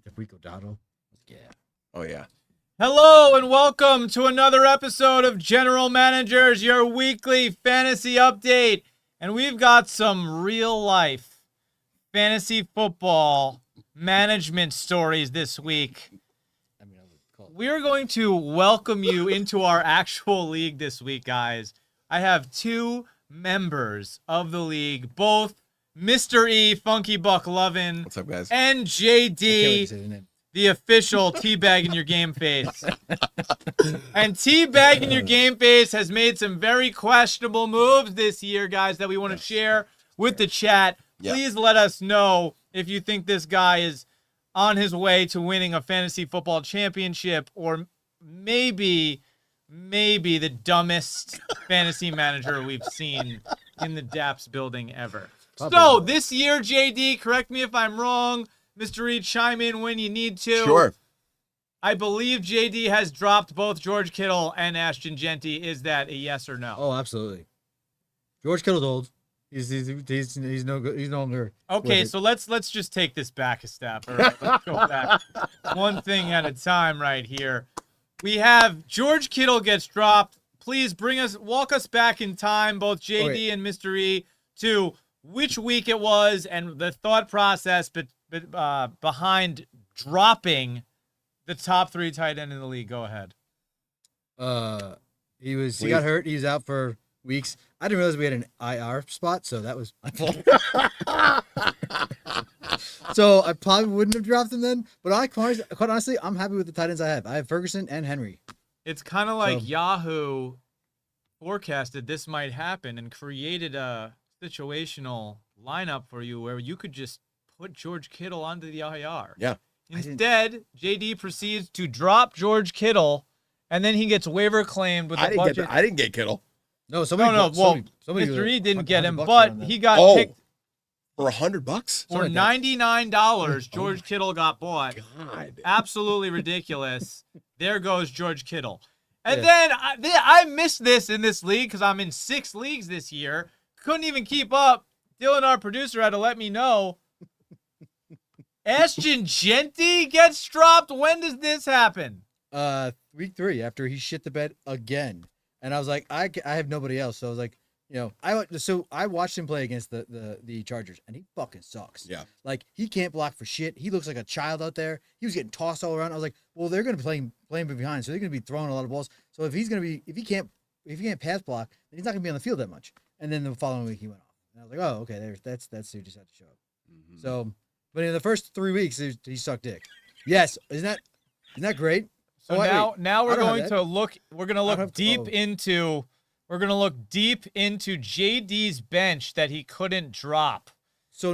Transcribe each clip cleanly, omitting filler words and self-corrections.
the Rico Dowdle. Yeah. Oh, yeah. Hello and welcome to another episode of General Managers, your weekly fantasy update. And we've got some real life fantasy football management stories this week. We're going to welcome you into our actual league this week, guys. I have two members of the league, both Mr. E, Funky Buck Lovin'. What's up, guys? And JD, the official Teabag in your game face. And Teabag in your game face has made some very questionable moves this year, guys, that we want to share with the chat. Please let us know if you think this guy is on his way to winning a fantasy football championship, or maybe the dumbest fantasy manager we've seen in the Dappz building ever. So this year, JD, correct me if I'm wrong. Mr. Reed, chime in when you need to. Sure. I believe JD has dropped both George Kittle and Ashton Genty. Is that a yes or no? Oh, absolutely. George Kittle's old. He's no good. He's no longer. Okay, so let's just take this back a step. All right, let's go back one thing at a time right here. We have George Kittle gets dropped. Please walk us back in time, both JD and Mr. E, to which week it was and the thought process behind dropping the top three tight end in the league. Go ahead. He got hurt. He's out for weeks. I didn't realize we had an IR spot, so that was my fault. So I probably wouldn't have dropped him then. But quite honestly, I'm happy with the tight ends I have. I have Ferguson and Henry. It's kind of like Yahoo forecasted this might happen and created a situational lineup for you where you could just put George Kittle onto the IR. Yeah. Instead, JD proceeds to drop George Kittle, and then he gets waiver claimed with a budget. I didn't get Kittle. No, somebody Mr. E didn't get him, but he got picked for $100 for $99. George Kittle got bought. God. Absolutely ridiculous. There goes George Kittle. And then I missed this in this league because I'm in 6 leagues this year. Couldn't even keep up. Dylan, our producer, had to let me know. Ashton Genty gets dropped. When does this happen? Week 3 after he shit the bed again. And I was like, I have nobody else. So I was like, I watched him play against the Chargers, and he fucking sucks. Yeah. Like, he can't block for shit. He looks like a child out there. He was getting tossed all around. I was like, well, they're going to play him behind, so they're going to be throwing a lot of balls. So if he can't pass block, then he's not going to be on the field that much. And then the following week he went off. And I was like, oh, okay, that's who just had to show up. Mm-hmm. So, but in the first 3 weeks, he sucked dick. Yes, isn't that great? So now we're going to look. We're going to look deep into. We're going to look deep into JD's bench that he couldn't drop. So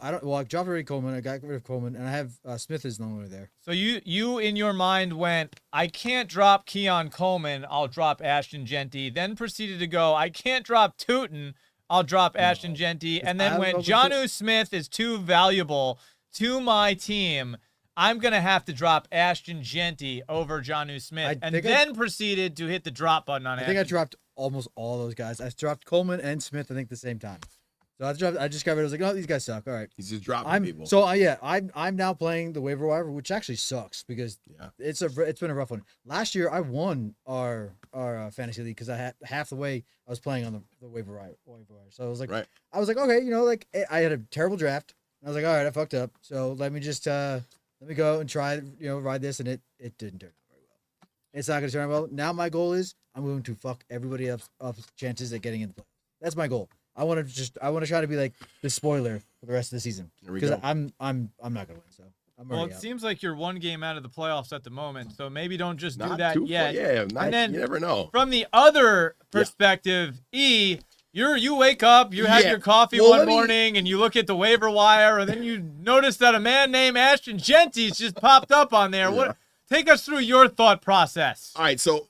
I don't. Well, I dropped already Coleman. I got rid of Coleman, and I have Smith is no longer there. So you in your mind went, I can't drop Keon Coleman. I'll drop Ashton Genty. Then proceeded to go, I can't drop Tootin. I'll drop Ashton Genty. And then went, Jonnu Smith is too valuable to my team. I'm going to have to drop Ashton Genty over Jonnu Smith. And then proceeded to hit the drop button on Ashton. I think I dropped almost all those guys. I dropped Coleman and Smith, I think, at the same time. So I just got rid of it. I was like, oh, these guys suck. All right. He's just dropping people. So, I'm now playing the waiver, which actually sucks because it's been a rough one. Last year, I won our fantasy league because I had half the way I was playing on the waiver wire. So I was like, okay, I had a terrible draft. I was like, all right, I fucked up. So let me just let me go and try, ride this, and it didn't turn out very well. It's not going to turn out well. Now my goal is I'm going to fuck everybody up's chances at getting in the play. That's my goal. I want to try to be like the spoiler for the rest of the season because I'm not going to win. So it seems like you're one game out of the playoffs at the moment. So maybe don't just do that yet. And then you never know. From the other perspective, you wake up, you have your coffee one morning, and you look at the waiver wire, and then you notice that a man named Ashton Genty's just popped up on there. Yeah. Take us through your thought process. All right, so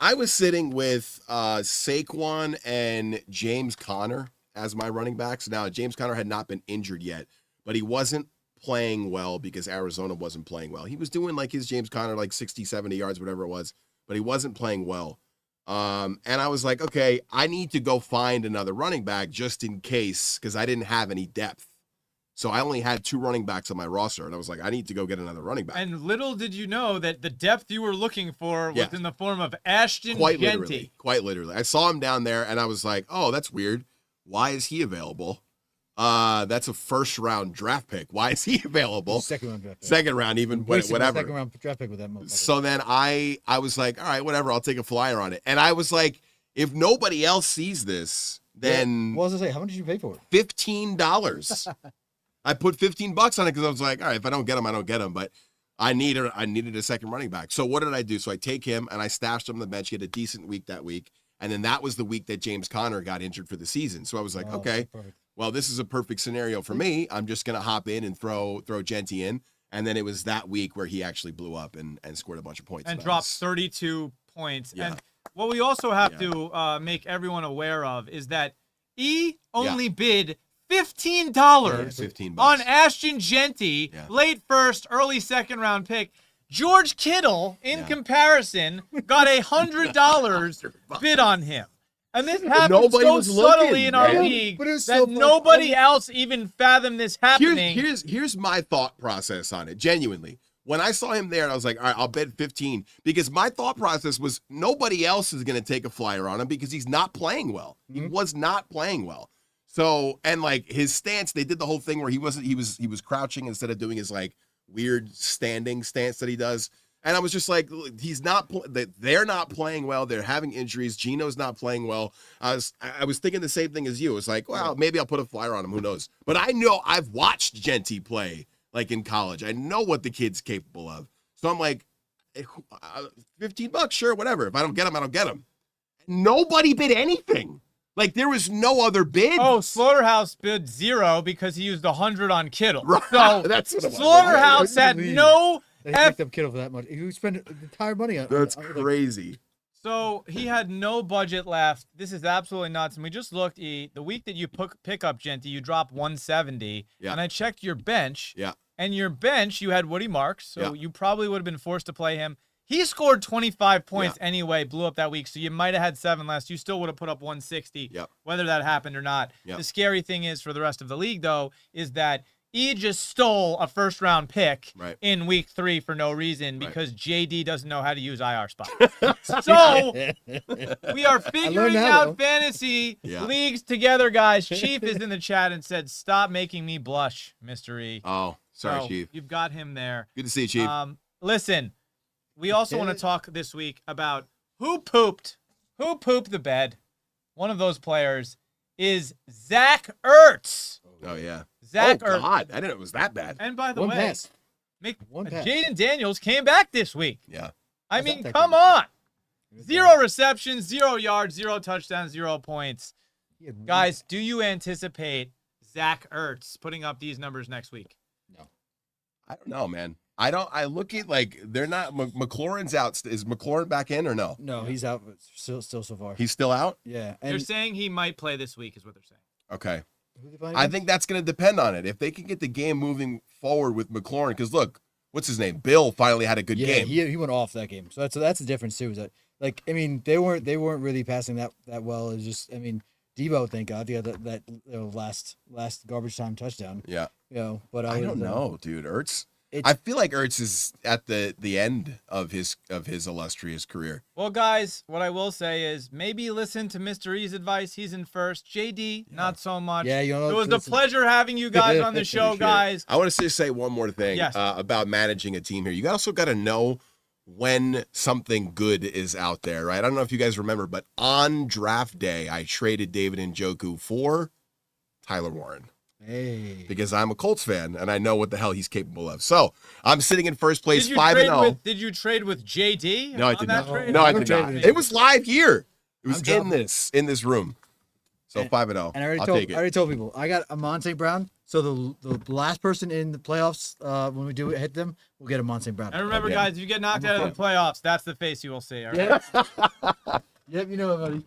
I was sitting with Saquon and James Conner as my running backs. Now, James Conner had not been injured yet, but he wasn't playing well because Arizona wasn't playing well. He was doing like his James Conner, like 60, 70 yards, whatever it was, but he wasn't playing well. And I was like, okay, I need to go find another running back just in case because I didn't have any depth. So I only had 2 running backs on my roster, and I was like, I need to go get another running back. And little did you know that the depth you were looking for was in the form of Ashton Jeanty. Quite literally. I saw him down there, and I was like, oh, that's weird. Why is he available? That's a first-round draft pick. Why is he available? Second-round draft pick. Second round, even whatever. Second-round draft pick with that motherfucker. So then I was like, all right, whatever. I'll take a flyer on it. And I was like, if nobody else sees this, then what was I say? How much did you pay for it? $15. I put $15 on it because I was like, all right, if I don't get him, I don't get him. But I needed a second running back. So what did I do? So I take him and I stashed him on the bench. He had a decent week that week. And then that was the week that James Conner got injured for the season. So I was like, okay, well, this is a perfect scenario for me. I'm just going to hop in and throw Jeanty in. And then it was that week where he actually blew up and scored a bunch of points. And dropped 32 points. Yeah. And what we also have to make everyone aware of is that E only bid $15 on Ashton Jeanty, late first, early second round pick. George Kittle, in comparison, got $100 bid on him. And this happened so subtly in our league that nobody else even fathomed this happening. Here's my thought process on it, genuinely. When I saw him there, and I was like, all right, I'll bet 15. Because my thought process was nobody else is going to take a flyer on him because he's not playing well. He was not playing well. So, and like his stance, they did the whole thing where he was crouching instead of doing his like weird standing stance that he does. And I was just like, they're not playing well. They're having injuries. Geno's not playing well. I was thinking the same thing as you. It's like, well, maybe I'll put a flyer on him. Who knows? But I know I've watched Jeanty play like in college. I know what the kid's capable of. So I'm like, $15, sure, whatever. If I don't get him, I don't get him. Nobody bid anything. Like, there was no other bid. Oh, Slaughterhouse bid 0 because he used 100 on Kittle. Right. So that's what it was. Slaughterhouse had no... They picked up Kittle for that much. He spent the entire money on That's crazy. So he had no budget left. This is absolutely nuts. And we just looked, the week that you pick up Jeanty, you drop 170. Yeah. And I checked your bench. Yeah. And your bench, you had Woody Marks. So you probably would have been forced to play him. He scored 25 points anyway, blew up that week. So you might have had 7 less. You still would have put up 160, whether that happened or not. The scary thing is for the rest of the league, though, is that E just stole a first-round pick in week 3 for no reason because JD doesn't know how to use IR spot. So we are figuring out fantasy leagues together, guys. Chief is in the chat and said, stop making me blush, Mr. E. Oh, sorry, so Chief. You've got him there. Good to see you, Chief. Listen, we also want to talk this week about who pooped the bed. One of those players is Zach Ertz. Oh, yeah. Ertz. God. I didn't know it was that bad. And by the way, Jaden Daniels came back this week. Yeah. I mean, come on. 0 receptions, 0 yards, 0 touchdowns, 0 points. Guys, do you anticipate Zach Ertz putting up these numbers next week? No. I don't know, man. I look at like they're not. McLaurin's out. Is McLaurin back in or no? No, he's out. Still so far. He's still out. Yeah. They're saying he might play this week, is what they're saying. Okay. I think that's going to depend on it. If they can get the game moving forward with McLaurin, because look, what's his name? Bill finally had a good game. He went off that game. So that's the difference too. Is that like I mean they weren't really passing that well. It's just I mean Deebo, thank God, he had that last garbage time touchdown. Yeah. But I don't know, dude. Ertz. I feel like Ertz is at the end of his illustrious career. Well, guys, what I will say is maybe listen to Mr. E's advice. He's in first. JD, not so much. Yeah, it was a pleasure having you guys on the show, guys. I want to say one more thing about managing a team here. You also got to know when something good is out there, right? I don't know if you guys remember, but on draft day, I traded David Njoku for Tyler Warren. Hey. Because I'm a Colts fan and I know what the hell he's capable of. So I'm sitting in first place, 5-0. Did you trade with JD? No, I did not. No, I did not. It was live here. It was in this room. So 5-0. And I already told people I got a Monte Brown. So the last person in the playoffs, when we hit them, we'll get a Monte Brown. And remember, guys, if you get knocked out of the playoffs, that's the face you will see. All right? Yep, you know it, buddy.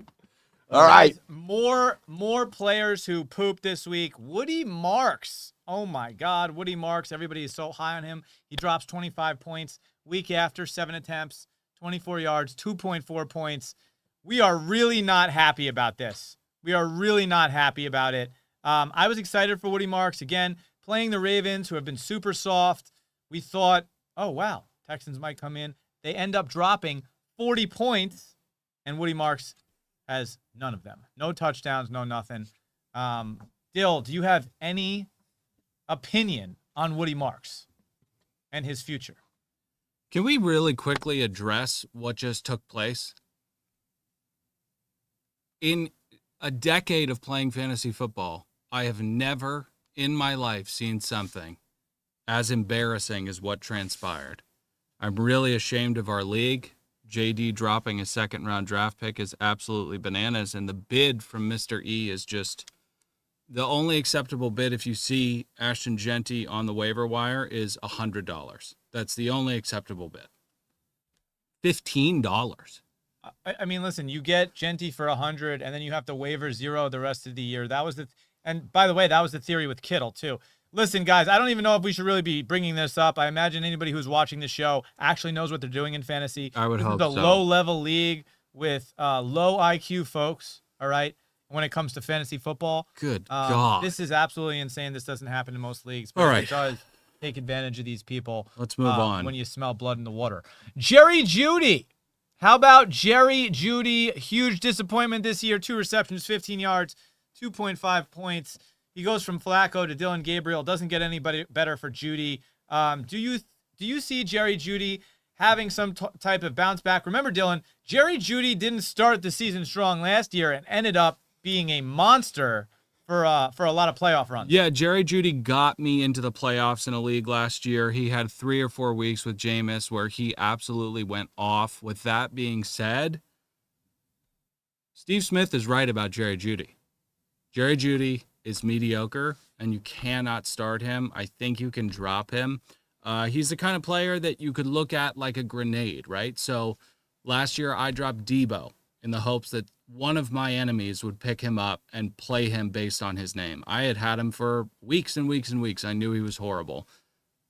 All right. More players who pooped this week. Woody Marks. Oh, my God. Woody Marks. Everybody is so high on him. He drops 25 points. Week after, 7 attempts, 24 yards, 2.4 points. We are really not happy about this. We are really not happy about it. I was excited for Woody Marks. Again, playing the Ravens, who have been super soft. We thought, oh, wow, Texans might come in. They end up dropping 40 points, and Woody Marks has none of them. No touchdowns, no nothing. Dill, do you have any opinion on Woody Marks and his future? Can we really quickly address what just took place? In a decade of playing fantasy football, I have never in my life seen something as embarrassing as what transpired. I'm really ashamed of our league. JD dropping a second-round draft pick is absolutely bananas, and the bid from Mr. E is just the only acceptable bid. If you see Ashton Genty on the waiver wire, is $100. That's the only acceptable bid. $15. I mean, listen, you get Genty for 100, and then you have to waiver 0 the rest of the year. That was and by the way, that was the theory with Kittle too. Listen, guys, I don't even know if we should really be bringing this up. I imagine anybody who's watching the show actually knows what they're doing in fantasy. I would hope so. It's a low-level league with low IQ folks, all right, when it comes to fantasy football. Good God. This is absolutely insane. This doesn't happen in most leagues. But All right. It does take advantage of these people. Let's move on. When you smell blood in the water. Jerry Jeudy. How about Jerry Jeudy? Huge disappointment this year. 2 receptions, 15 yards, 2.5 points. He goes from Flacco to Dylan Gabriel. Doesn't get anybody better for Jeudy. Do you see Jerry Jeudy having some type of bounce back? Remember, Dylan, Jerry Jeudy didn't start the season strong last year and ended up being a monster for a lot of playoff runs. Yeah, Jerry Jeudy got me into the playoffs in a league last year. He had 3 or 4 weeks with Jameis where he absolutely went off. With that being said, Steve Smith is right about Jerry Jeudy. Jerry Jeudy is mediocre, and you cannot start him. I think you can drop him. He's the kind of player that you could look at like a grenade, right? So last year I dropped Deebo in the hopes that one of my enemies would pick him up and play him based on his name. I had him for weeks and weeks and weeks. I knew he was horrible.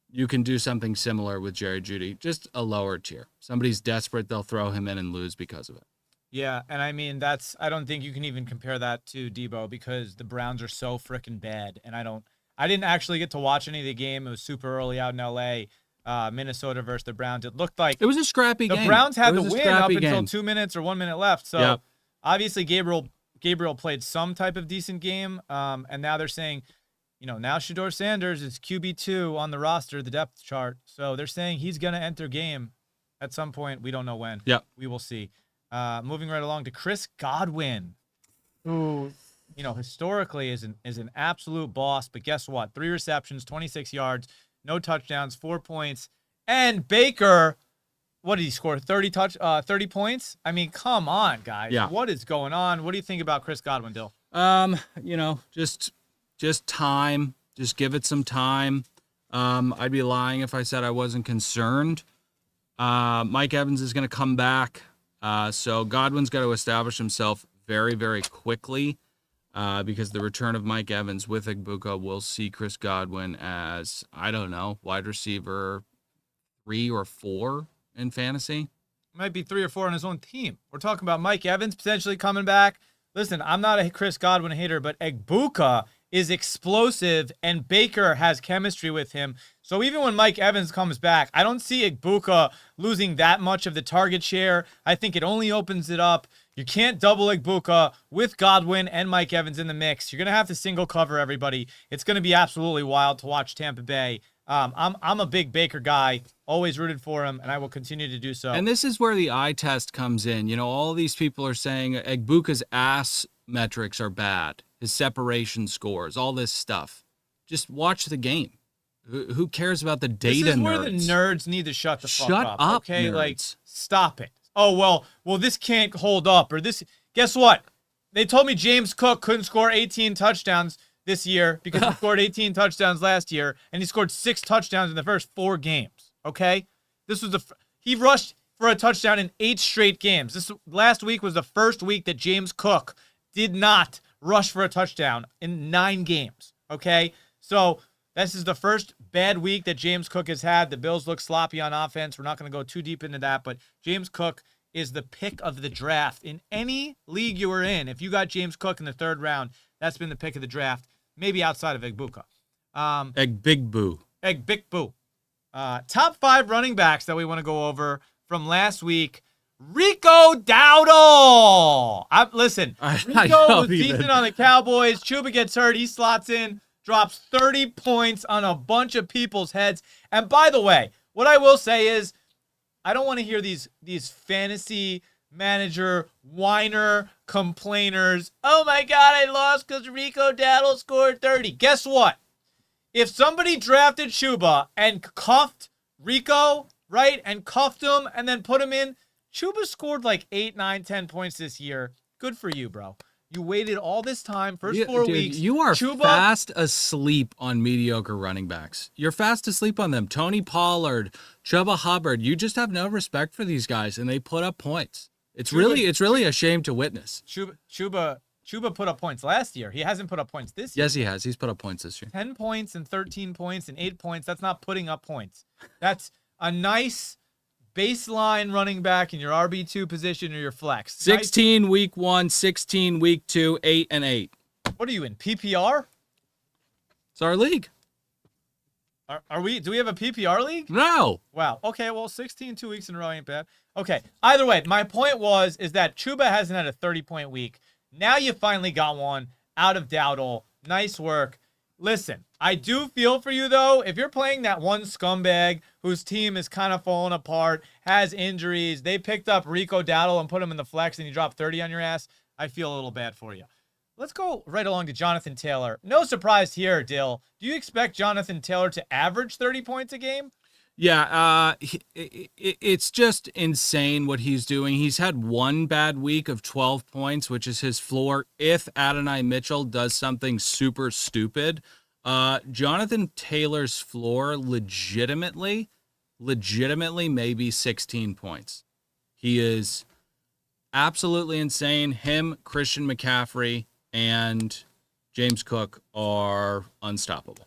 You can do something similar with Jerry Jeudy, just a lower tier. Somebody's desperate, they'll throw him in and lose because of it. Yeah, and I mean, I don't think you can even compare that to Deebo because the Browns are so freaking bad. And I didn't actually get to watch any of the game. It was super early out in LA, Minnesota versus the Browns. It looked like it was a scrappy game. The Browns had the win up game until 2 minutes or 1 minute left. So yep. Obviously Gabriel played some type of decent game. And now they're saying, now Shedeur Sanders is QB2 on the roster, the depth chart. So they're saying he's going to enter game at some point. We don't know when. Yep. We will see. Moving right along to Chris Godwin, who, historically is an absolute boss. But guess what? 3 receptions, 26 yards, no touchdowns, 4 points. And Baker, what did he score? 30 points? I mean, come on, guys. Yeah. What is going on? What do you think about Chris Godwin, Dill? Just time. Just give it some time. I'd be lying if I said I wasn't concerned. Mike Evans is going to come back. So Godwin's got to establish himself very, very quickly because the return of Mike Evans with Egbuka will see Chris Godwin as, I don't know, wide receiver 3 or 4 in fantasy. Might be 3 or 4 on his own team. We're talking about Mike Evans potentially coming back. Listen, I'm not a Chris Godwin hater, but Egbuka is explosive, and Baker has chemistry with him. So even when Mike Evans comes back, I don't see Egbuka losing that much of the target share. I think it only opens it up. You can't double Egbuka with Godwin and Mike Evans in the mix. You're going to have to single cover everybody. It's going to be absolutely wild to watch Tampa Bay. I'm a big Baker guy, always rooted for him, and I will continue to do so. And this is where the eye test comes in. All these people are saying Egbuka's ass metrics are bad. His separation scores, all this stuff. Just watch the game. Who cares about the data nerds? This is where the nerds need to shut the fuck up. Shut up, okay? nerds. Like, stop it. Oh, well, this can't hold up. Or this, guess what? They told me James Cook couldn't score 18 touchdowns this year because he scored 18 touchdowns last year, and he scored 6 touchdowns in the first 4 games, okay? This was he rushed for a touchdown in 8 straight games. This last week was the first week that James Cook did not rush for a touchdown in 9 games, okay? So this is the first bad week that James Cook has had. The Bills look sloppy on offense. We're not going to go too deep into that, but James Cook is the pick of the draft. In any league you were in, if you got James Cook in the 3rd round, that's been the pick of the draft, maybe outside of Egbuka. Egbuka. Top 5 running backs that we want to go over from last week. Rico Dowdle. Rico was decent on the Cowboys. Chuba gets hurt. He slots in, drops 30 points on a bunch of people's heads. And by the way, what I will say is, I don't want to hear these fantasy manager whiner complainers. Oh my God, I lost because Rico Dowdle scored 30. Guess what? If somebody drafted Chuba and cuffed Rico, right, and cuffed him and then put him in, Chuba scored like 8, 9, 10 points this year. Good for you, bro. You waited all this time, first 4 weeks. You are fast asleep on mediocre running backs. You're fast asleep on them. Tony Pollard, Chuba Hubbard. You just have no respect for these guys, and they put up points. It's really a shame to witness. Chuba put up points last year. He hasn't put up points this year. Yes, he has. He's put up points this year. 10 points and 13 points and 8 points. That's not putting up points. That's a nice baseline running back in your RB2 position or your flex. 16 week 1, 16 week 2, 8 and 8. What are you in, PPR? It's our league. Are we? Do we have a PPR league? No. Wow. Okay, well, 16 2 weeks in a row ain't bad. Okay. Either way, my point is that Chuba hasn't had a 30-point week. Now you finally got one out of Dowdle. Nice work. Listen, I do feel for you, though. If you're playing that one scumbag whose team is kind of falling apart, has injuries, they picked up Rico Dowdle and put him in the flex and you dropped 30 on your ass, I feel a little bad for you. Let's go right along to Jonathan Taylor. No surprise here, Dill. Do you expect Jonathan Taylor to average 30 points a game? Yeah, it's just insane what he's doing. He's had one bad week of 12 points, which is his floor. If Adonai Mitchell does something super stupid, Jonathan Taylor's floor legitimately maybe 16 points. He is absolutely insane. Him, Christian McCaffrey, and James Cook are unstoppable.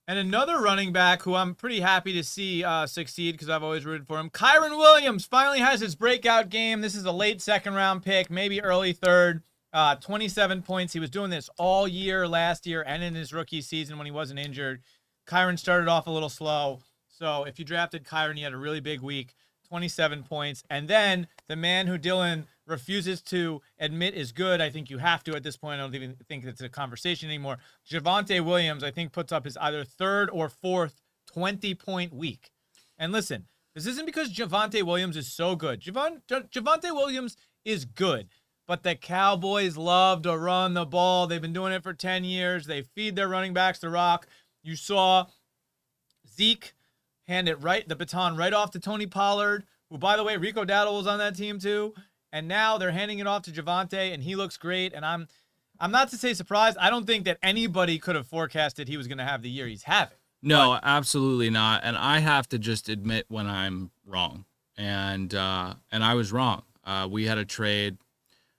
And another running back who I'm pretty happy to see succeed because I've always rooted for him, Kyren Williams finally has his breakout game. This is a late second-round pick, maybe early third. 27 points. He was doing this all year last year and in his rookie season when he wasn't injured. Kyren started off a little slow. So if you drafted Kyren, he had a really big week, 27 points. And then the man who Dylan refuses to admit is good, I think you have to at this point. I don't even think it's a conversation anymore. Javonte Williams, I think, puts up his either third or fourth 20-point week. And listen, this isn't because Javonte Williams is so good. Javonte Williams is good, but the Cowboys love to run the ball. They've been doing it for 10 years. They feed their running backs the rock. You saw Zeke hand the baton right off to Tony Pollard, who, by the way, Rico Dowdle was on that team too. And now they're handing it off to Javonte, and he looks great. And I'm not to say surprised. I don't think that anybody could have forecasted he was going to have the year he's having. No, absolutely not. And I have to just admit when I'm wrong. And I was wrong. We had a trade.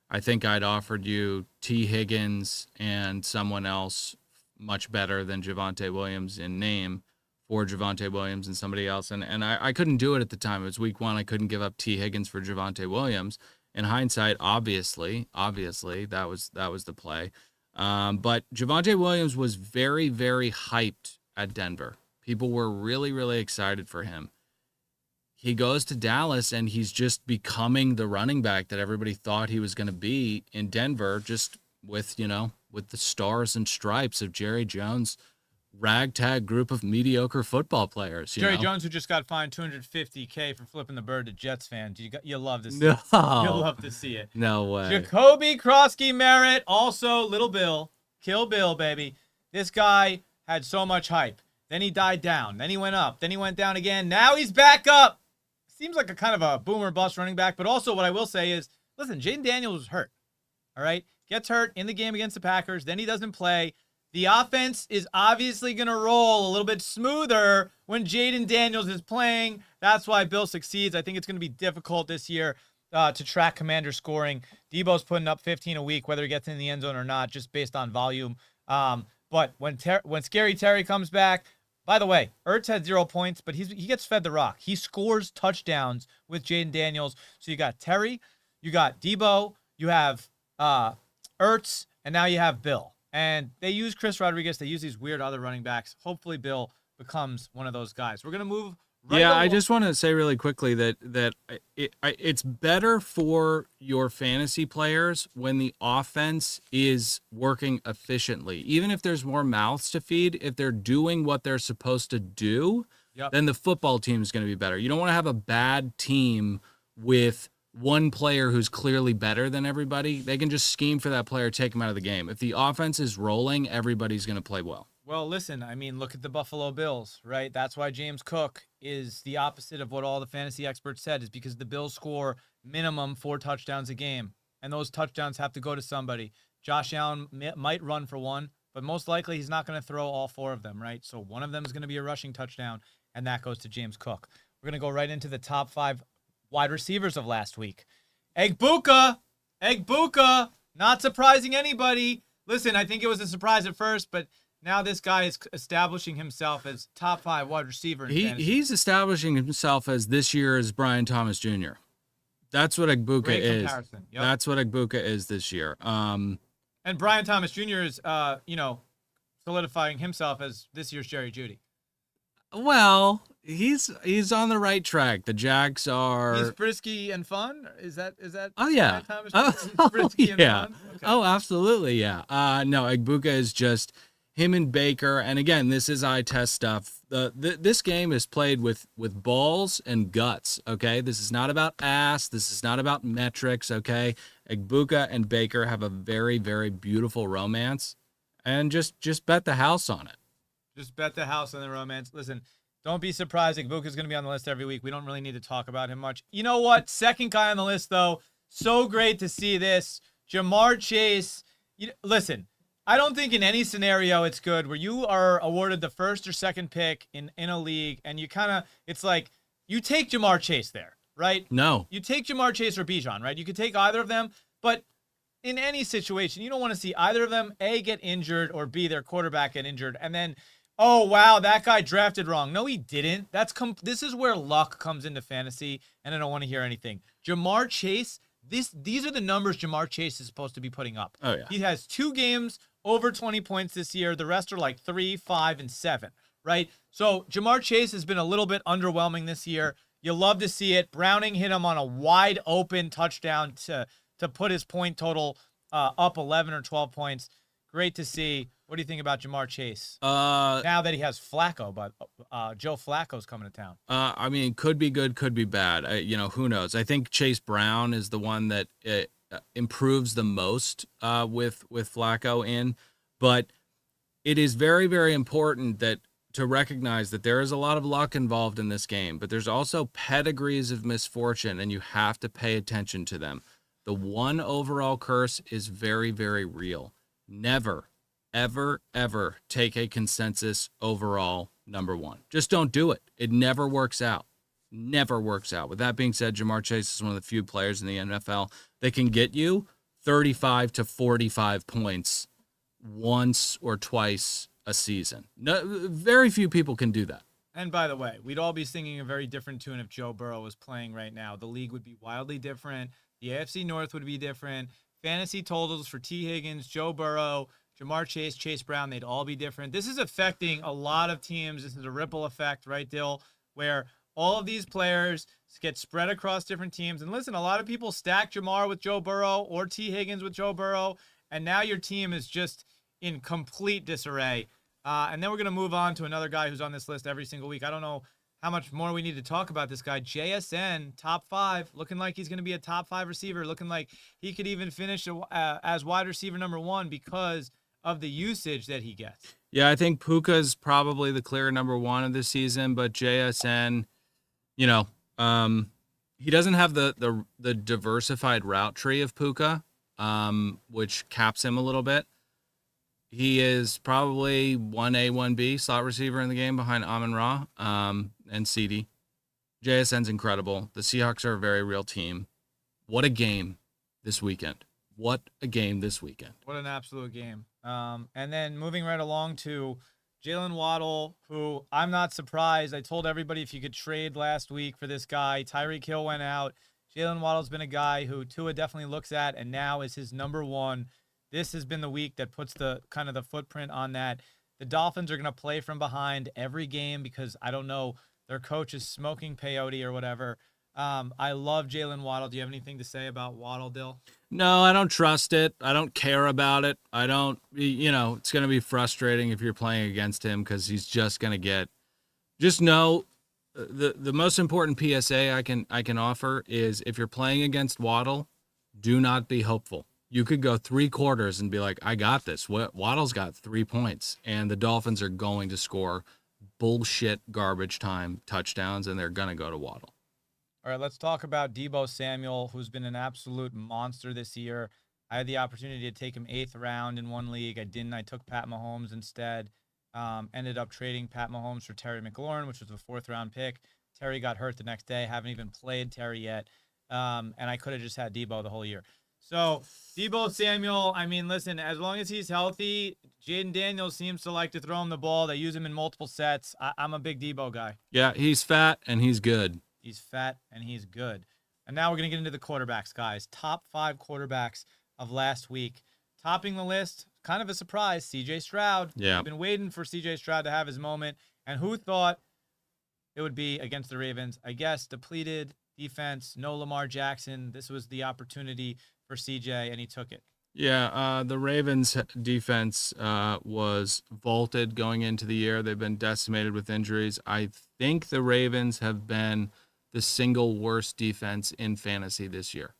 I think I'd offered you T. Higgins and someone else much better than Javonte Williams in name for Javonte Williams and somebody else. And I couldn't do it at the time. It was week 1. I couldn't give up T. Higgins for Javonte Williams. In hindsight, obviously, that was the play. But Javonte Williams was very, very hyped at Denver. People were really, really excited for him. He goes to Dallas, and he's just becoming the running back that everybody thought he was going to be in Denver, just with the stars and stripes of Jerry Jones' ragtag group of mediocre football players. Jerry Jones, who just got fined $250K for flipping the bird to Jets fans. You love to see it. You'll love to see it. No way. Jacoby Krosky-Merritt, also Little Bill. Kill Bill, baby. This guy had so much hype. Then he died down. Then he went up. Then he went down again. Now he's back up. Seems like a kind of a boomer bust running back. But also what I will say is, listen, Jayden Daniels was hurt. All right? Gets hurt in the game against the Packers. Then he doesn't play. The offense is obviously going to roll a little bit smoother when Jayden Daniels is playing. That's why Bill succeeds. I think it's going to be difficult this year to track Commander scoring. Deebo's putting up 15 a week, whether he gets in the end zone or not, just based on volume. But when Scary Terry comes back, by the way, Ertz had 0 points, but he gets fed the rock. He scores touchdowns with Jayden Daniels. So you got Terry, you got Deebo, you have Ertz, and now you have Bill. And they use Chris Rodriguez. They use these weird other running backs. Hopefully Bill becomes one of those guys. We're going to move right along. I just want to say really quickly that it's better for your fantasy players when the offense is working efficiently. Even if there's more mouths to feed, if they're doing what they're supposed to do, then the football team is going to be better. You don't want to have a bad team with one player who's clearly better than everybody. They can just scheme for that player, take him out of the game. If the offense is rolling, everybody's going to play well. Well, listen, I mean, look at the Buffalo Bills, right? That's why James Cook is the opposite of what all the fantasy experts said, is because the Bills score minimum 4 touchdowns a game, and those touchdowns have to go to somebody. Josh Allen might run for one, but most likely he's not going to throw all 4 of them, right? So one of them is going to be a rushing touchdown, and that goes to James Cook. We're going to go right into the top 5 wide receivers of last week. Egbuka, not surprising anybody. Listen, I think it was a surprise at first, but now this guy is establishing himself as top 5 wide receiver. He's establishing himself as this year's Brian Thomas Jr. That's what Egbuka is. Yep. That's what Egbuka is this year. And Brian Thomas Jr. is, solidifying himself as this year's Jerry Jeudy. Well, he's on the right track. The Jags are. He's frisky and fun. Is that? Oh yeah. Brian Thomas Jr.? Frisky and fun? Okay. Oh, absolutely, yeah. No, Egbuka is just him and Baker, and again, this is eye test stuff. This game is played with balls and guts. Okay, this is not about ass. This is not about metrics. Okay, Egbuka and Baker have a very, very beautiful romance, and just bet the house on it. Just bet the house on the romance. Listen, don't be surprised. Egbuka is going to be on the list every week. We don't really need to talk about him much. You know what? Second guy on the list, though. So great to see this. Ja'Marr Chase. Listen, I don't think in any scenario it's good where you are awarded the first or second pick in a league, and it's like you take Ja'Marr Chase there, right? No. You take Ja'Marr Chase or Bijan, right? You could take either of them, but in any situation, you don't want to see either of them, A, get injured, or B, their quarterback get injured, and then, oh, wow, that guy drafted wrong. No, he didn't. This is where luck comes into fantasy, and I don't want to hear anything. Ja'Marr Chase, these are the numbers Ja'Marr Chase is supposed to be putting up. Oh, yeah. He has 2 games over 20 points this year. The rest are like 3, 5, and 7, right? So Ja'Marr Chase has been a little bit underwhelming this year. You love to see it. Browning hit him on a wide open touchdown to put his point total up 11 or 12 points. Great to see. What do you think about Ja'Marr Chase? Now that he has Flacco, but Joe Flacco's coming to town. I mean, could be good, could be bad. Who knows? I think Chase Brown is the one that improves the most with Flacco in, but it is very, very important to recognize that there is a lot of luck involved in this game, but there's also pedigrees of misfortune, and you have to pay attention to them. The 1 overall curse is very, very real. Never, ever, ever take a consensus overall number 1. Just don't do it. It never works out. Never works out. With that being said, Ja'Marr Chase is one of the few players in the NFL that can get you 35 to 45 points once or twice a season. No, very few people can do that. And by the way, we'd all be singing a very different tune if Joe Burrow was playing right now. The league would be wildly different. The AFC North would be different. Fantasy totals for T. Higgins, Joe Burrow, Ja'Marr Chase, Chase Brown, they'd all be different. This is affecting a lot of teams. This is a ripple effect, right, Dill, where all of these players get spread across different teams. And listen, a lot of people stack Ja'Marr with Joe Burrow or T. Higgins with Joe Burrow, and now your team is just in complete disarray. And then we're going to move on to another guy who's on this list every single week. I don't know how much more we need to talk about this guy. JSN, top 5, looking like he's going to be a top 5 receiver, looking like he could even finish as wide receiver number 1 because of the usage that he gets. Yeah, I think Puka's probably the clear number 1 of the season, but JSN, he doesn't have the diversified route tree of Puka, which caps him a little bit. He is probably 1A, 1B slot receiver in the game behind Amon-Ra and CD. JSN's incredible. The Seahawks are a very real team. What a game this weekend. What a game this weekend. What an absolute game. And then moving right along to Jaylen Waddle, who I'm not surprised. I told everybody if you could trade last week for this guy. Tyreek Hill went out. Jaylen Waddle's been a guy who Tua definitely looks at and now is his number 1. this has been the week that puts the kind of the footprint on that. The Dolphins are going to play from behind every game because I don't know, their coach is smoking peyote or whatever. I love Jaylen Waddle. Do you have anything to say about Waddle, Dill? No, I don't trust it. I don't care about it. I don't, it's going to be frustrating if you're playing against him because he's just going to just know the most important PSA I can offer is if you're playing against Waddle, do not be hopeful. You could go 3 quarters and be like, I got this. Waddle's got 3 points, and the Dolphins are going to score bullshit garbage time touchdowns, and they're going to go to Waddle. All right, let's talk about Deebo Samuel, who's been an absolute monster this year. I had the opportunity to take him 8th round in one league. I didn't. I took Pat Mahomes instead. Ended up trading Pat Mahomes for Terry McLaurin, which was a 4th-round pick. Terry got hurt the next day. Haven't even played Terry yet. And I could have just had Deebo the whole year. So, Deebo Samuel, I mean, listen, as long as he's healthy, Jaden Daniels seems to like to throw him the ball. They use him in multiple sets. I'm a big Deebo guy. Yeah, he's fat and he's good. He's fat and he's good. And now we're going to get into the quarterbacks, guys. Top 5 quarterbacks of last week. Topping the list, kind of a surprise, CJ Stroud. Yeah. We've been waiting for CJ Stroud to have his moment. And who thought it would be against the Ravens? I guess depleted defense, no Lamar Jackson. This was the opportunity for CJ, and he took it. Yeah, the Ravens defense was vaulted going into the year. They've been decimated with injuries. I think the Ravens have been the single worst defense in fantasy this year.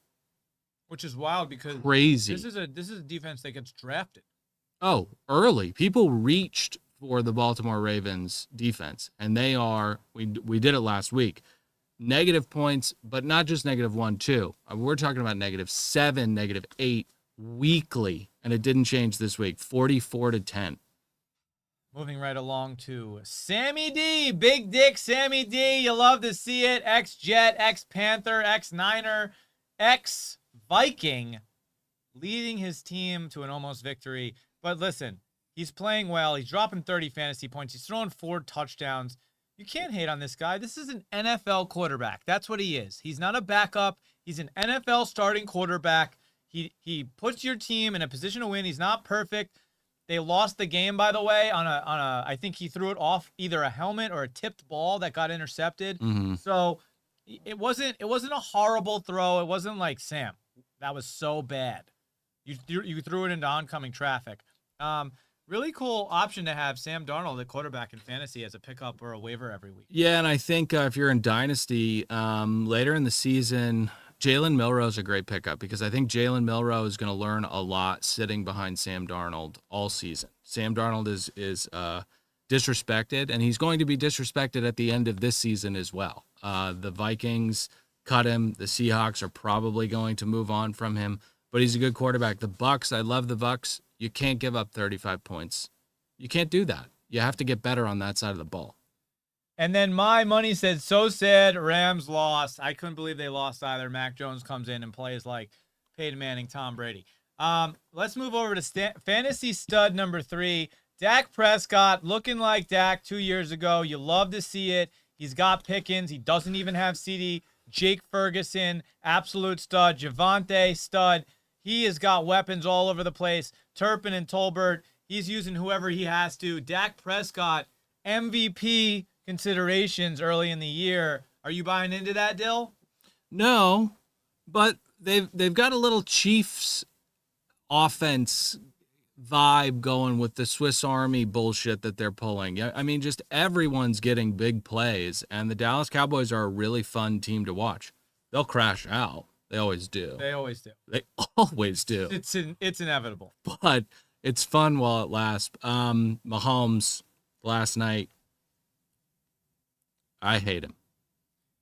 Which is wild because crazy. This is a defense that gets drafted. Oh, early. People reached for the Baltimore Ravens defense, and they are, we did it last week, negative points, but not just -1, -2. We're talking about -7, -8 weekly, and it didn't change this week, 44-10. Moving right along to Sammy D, Big Dick Sammy D. You love to see it. Ex-Jet, ex-Panther, ex-Niner, ex-Viking, leading his team to an almost victory. But listen, he's playing well. He's dropping 30 fantasy points. He's throwing 4 touchdowns. You can't hate on this guy. This is an NFL quarterback. That's what he is. He's not a backup. He's an NFL starting quarterback. He puts your team in a position to win. He's not perfect. They lost the game, by the way, on a I think he threw it off either a helmet or a tipped ball that got intercepted. Mm-hmm. So it wasn't a horrible throw. It wasn't like, Sam, that was so bad. You threw it into oncoming traffic. Really cool option to have Sam Darnold, the quarterback in fantasy, as a pickup or a waiver every week. Yeah, and I think if you're in Dynasty, later in the season, Jalen Milroe is a great pickup because I think Jalen Milroe is going to learn a lot sitting behind Sam Darnold all season. Sam Darnold is disrespected, and he's going to be disrespected at the end of this season as well. The Vikings cut him. The Seahawks are probably going to move on from him, but he's a good quarterback. The Bucs, I love the Bucs. You can't give up 35 points. You can't do that. You have to get better on that side of the ball. And then my money said, so sad, Rams lost. I couldn't believe they lost either. Mac Jones comes in and plays like Peyton Manning, Tom Brady. Let's move over to fantasy stud number 3. Dak Prescott, looking like Dak 2 years ago. You love to see it. He's got Pickens. He doesn't even have CD. Jake Ferguson, absolute stud. Javonte, stud. He has got weapons all over the place. Turpin and Tolbert, he's using whoever he has to. Dak Prescott, MVP considerations early in the year. Are you buying into that, Dill? No, but they've got a little Chiefs offense vibe going with the Swiss Army bullshit that they're pulling. I mean, just everyone's getting big plays, and the Dallas Cowboys are a really fun team to watch. They'll crash out. They always do. They always do. They always do. It's inevitable. But it's fun while it lasts. Mahomes last night, I hate him.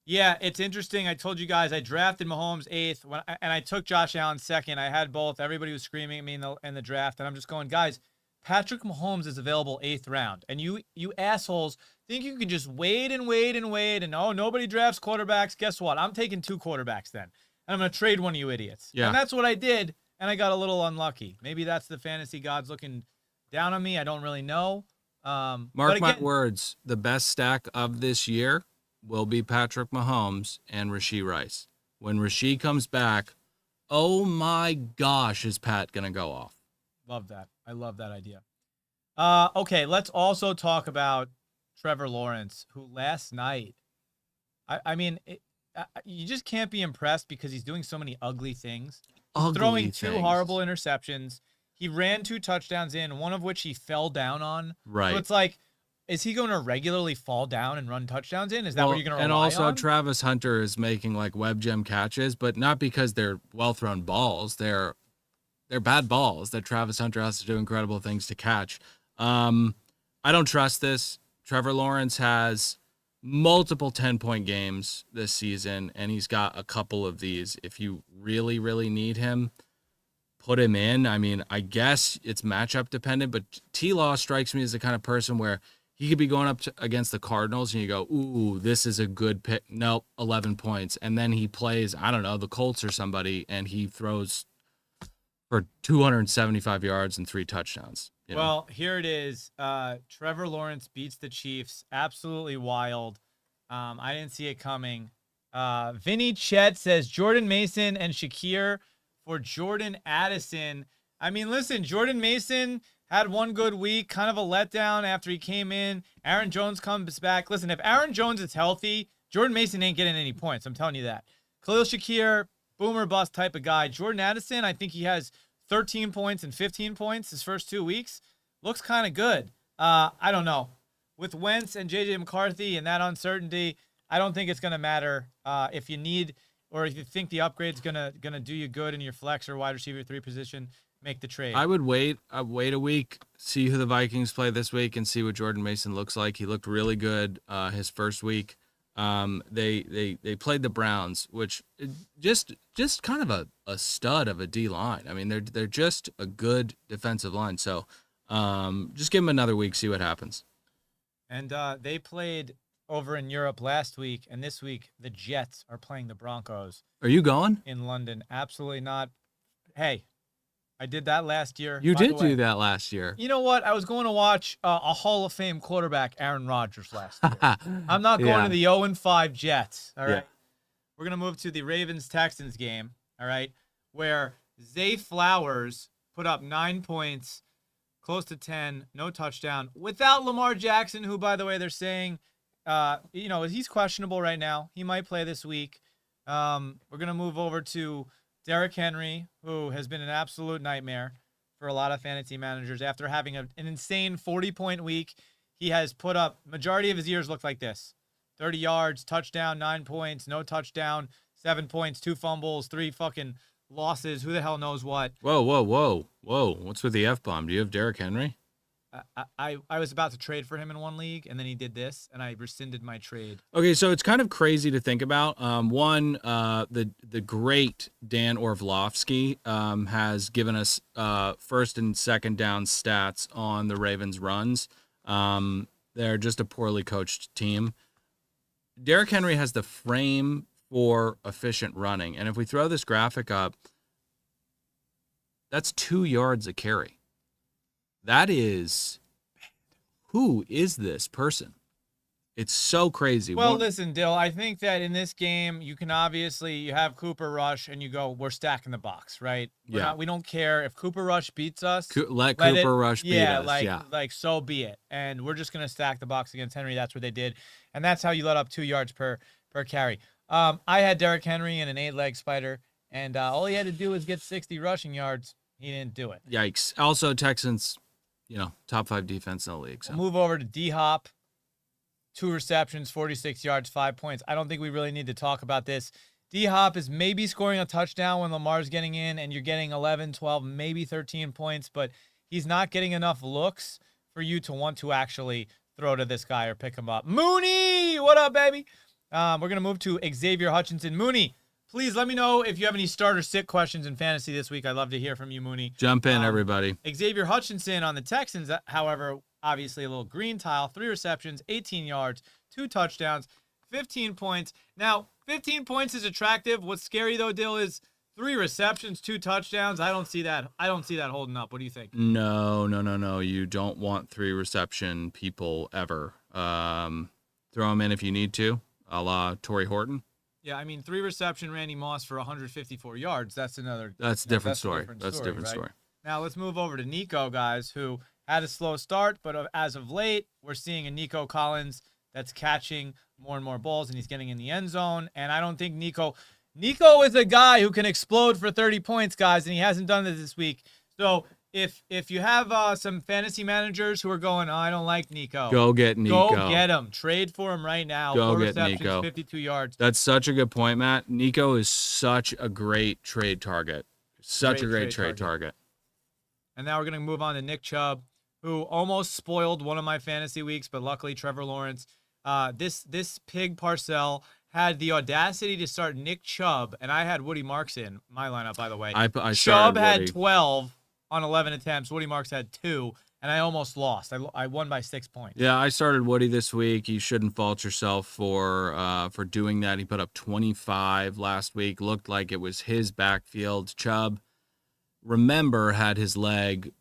Yeah, it's interesting. I told you guys I drafted Mahomes 8th, and I took Josh Allen 2nd. I had both. Everybody was screaming at me in the draft, and I'm just going, guys, Patrick Mahomes is available 8th round, and you assholes think you can just wait and wait and wait, and nobody drafts quarterbacks. Guess what? I'm taking 2 quarterbacks then. And I'm going to trade one of you idiots. Yeah. And that's what I did, and I got a little unlucky. Maybe that's the fantasy gods looking down on me. I don't really know. Mark my words, the best stack of this year will be Patrick Mahomes and Rashee Rice. When Rashee comes back, oh my gosh, is Pat going to go off? Love that. I love that idea. Okay, let's also talk about Trevor Lawrence, who last night, you just can't be impressed because he's doing so many ugly things. Throwing two horrible interceptions. He ran 2 touchdowns in, one of which he fell down on. Right. So it's like, is he going to regularly fall down and run touchdowns in? Is that what you're going to rely on? And also, Travis Hunter is making like web gem catches, but not because they're well-thrown balls. They're bad balls that Travis Hunter has to do incredible things to catch. I don't trust this. Trevor Lawrence has multiple 10-point games this season, and he's got a couple of these. If you really, really need him, put him in. I mean, I guess it's matchup dependent, but T-Law strikes me as the kind of person where he could be going up against the Cardinals and you go, ooh, this is a good pick. Nope, 11 points. And then he plays, I don't know, the Colts or somebody, and he throws for 275 yards and 3 touchdowns. You know? Well, here it is. Trevor Lawrence beats the Chiefs. Absolutely wild. I didn't see it coming. Vinny Chet says Jordan Mason and Shakir for Jordan Addison. I mean, listen, Jordan Mason had one good week, kind of a letdown after he came in. Aaron Jones comes back. Listen, if Aaron Jones is healthy, Jordan Mason ain't getting any points. I'm telling you that. Khalil Shakir, boomer bust type of guy. Jordan Addison, I think he has 13 points and 15 points his first 2 weeks. Looks kind of good. I don't know. With Wentz and J.J. McCarthy and that uncertainty, I don't think it's going to matter if you need or if you think the upgrade's gonna do you good in your flex or wide receiver 3 position. Make the trade. I would wait. I'd wait a week, see who the Vikings play this week, and see what Jordan Mason looks like. He looked really good his first week. They played the Browns, which just kind of a stud of a D line. I mean, they're just a good defensive line. So just give them another week, see what happens. And they played over in Europe last week, and this week the Jets are playing the Broncos. Are you going? In London? Absolutely not. Hey, I did that last year. You did do that last year. You know what? I was going to watch a Hall of Fame quarterback, Aaron Rodgers, last year. I'm not going to the 0-5 Jets, all right? Yeah. We're going to move to the Ravens-Texans game, all right, where Zay Flowers put up 9 points, close to 10, no touchdown, without Lamar Jackson, who, by the way, they're saying, he's questionable right now. He might play this week. We're going to move over to Derrick Henry, who has been an absolute nightmare for a lot of fantasy managers. After having an insane 40-point week, he has put up, majority of his years look like this. 30 yards, touchdown, 9 points, no touchdown, 7 points, 2 fumbles, 3 fucking losses. Who the hell knows what? Whoa. What's with the F-bomb? Do you have Derrick Henry? I was about to trade for him in one league, and then he did this, and I rescinded my trade. Okay, so it's kind of crazy to think about. The great Dan Orlovsky has given us first and second down stats on the Ravens' runs. They're just a poorly coached team. Derrick Henry has the frame for efficient running, and if we throw this graphic up, that's 2 yards a carry. That is, who is this person? It's so crazy. Well, listen, Dill, I think that in this game, you have Cooper Rush and you go, we're stacking the box, right? We don't care if Cooper Rush beats us. Let Cooper Rush beat us. Like so be it. And we're just going to stack the box against Henry. That's what they did. And that's how you let up 2 yards per carry. I had Derrick Henry in an 8-leg spider, and all he had to do was get 60 rushing yards. He didn't do it. Yikes. Also, Texans, top 5 defense in the league. So. We'll move over to D-Hop. 2 receptions, 46 yards, 5 points. I don't think we really need to talk about this. D-Hop is maybe scoring a touchdown when Lamar's getting in, and you're getting 11, 12, maybe 13 points, but he's not getting enough looks for you to want to actually throw to this guy or pick him up. Mooney! What up, baby? We're going to move to Xavier Hutchinson. Mooney, please let me know if you have any start or sit questions in fantasy this week. I'd love to hear from you, Mooney. Jump in, everybody. Xavier Hutchinson on the Texans, however, obviously a little green tile, 3 receptions, 18 yards, 2 touchdowns, 15 points. Now, 15 points is attractive. What's scary, though, Dill, is 3 receptions, 2 touchdowns. I don't see that holding up. What do you think? No. You don't want 3 reception people ever. Throw them in if you need to, a la Torrey Horton. Yeah, I mean, 3 reception Randy Moss for 154 yards. That's a different story. That's a different story. Now let's move over to Nico, guys, who had a slow start, but as of late, we're seeing a Nico Collins that's catching more and more balls, and he's getting in the end zone. And I don't think Nico is a guy who can explode for 30 points, guys, and he hasn't done it this week. So if you have some fantasy managers who are going, I don't like Nico. Go get Nico. Go get him. Trade for him right now. Go 4 get receptions, Nico. 52 yards. That's such a good point, Matt. Nico is such a great trade target. Such a great trade target. And now we're going to move on to Nick Chubb, who almost spoiled one of my fantasy weeks, but luckily Trevor Lawrence. This pig Parcell had the audacity to start Nick Chubb, and I had Woody Marks in my lineup, by the way. I Chubb had Woody. 12 on 11 attempts. Woody Marks had 2, and I almost lost. I won by 6 points. Yeah, I started Woody this week. You shouldn't fault yourself for doing that. He put up 25 last week. Looked like it was his backfield. Chubb, remember, had his leg,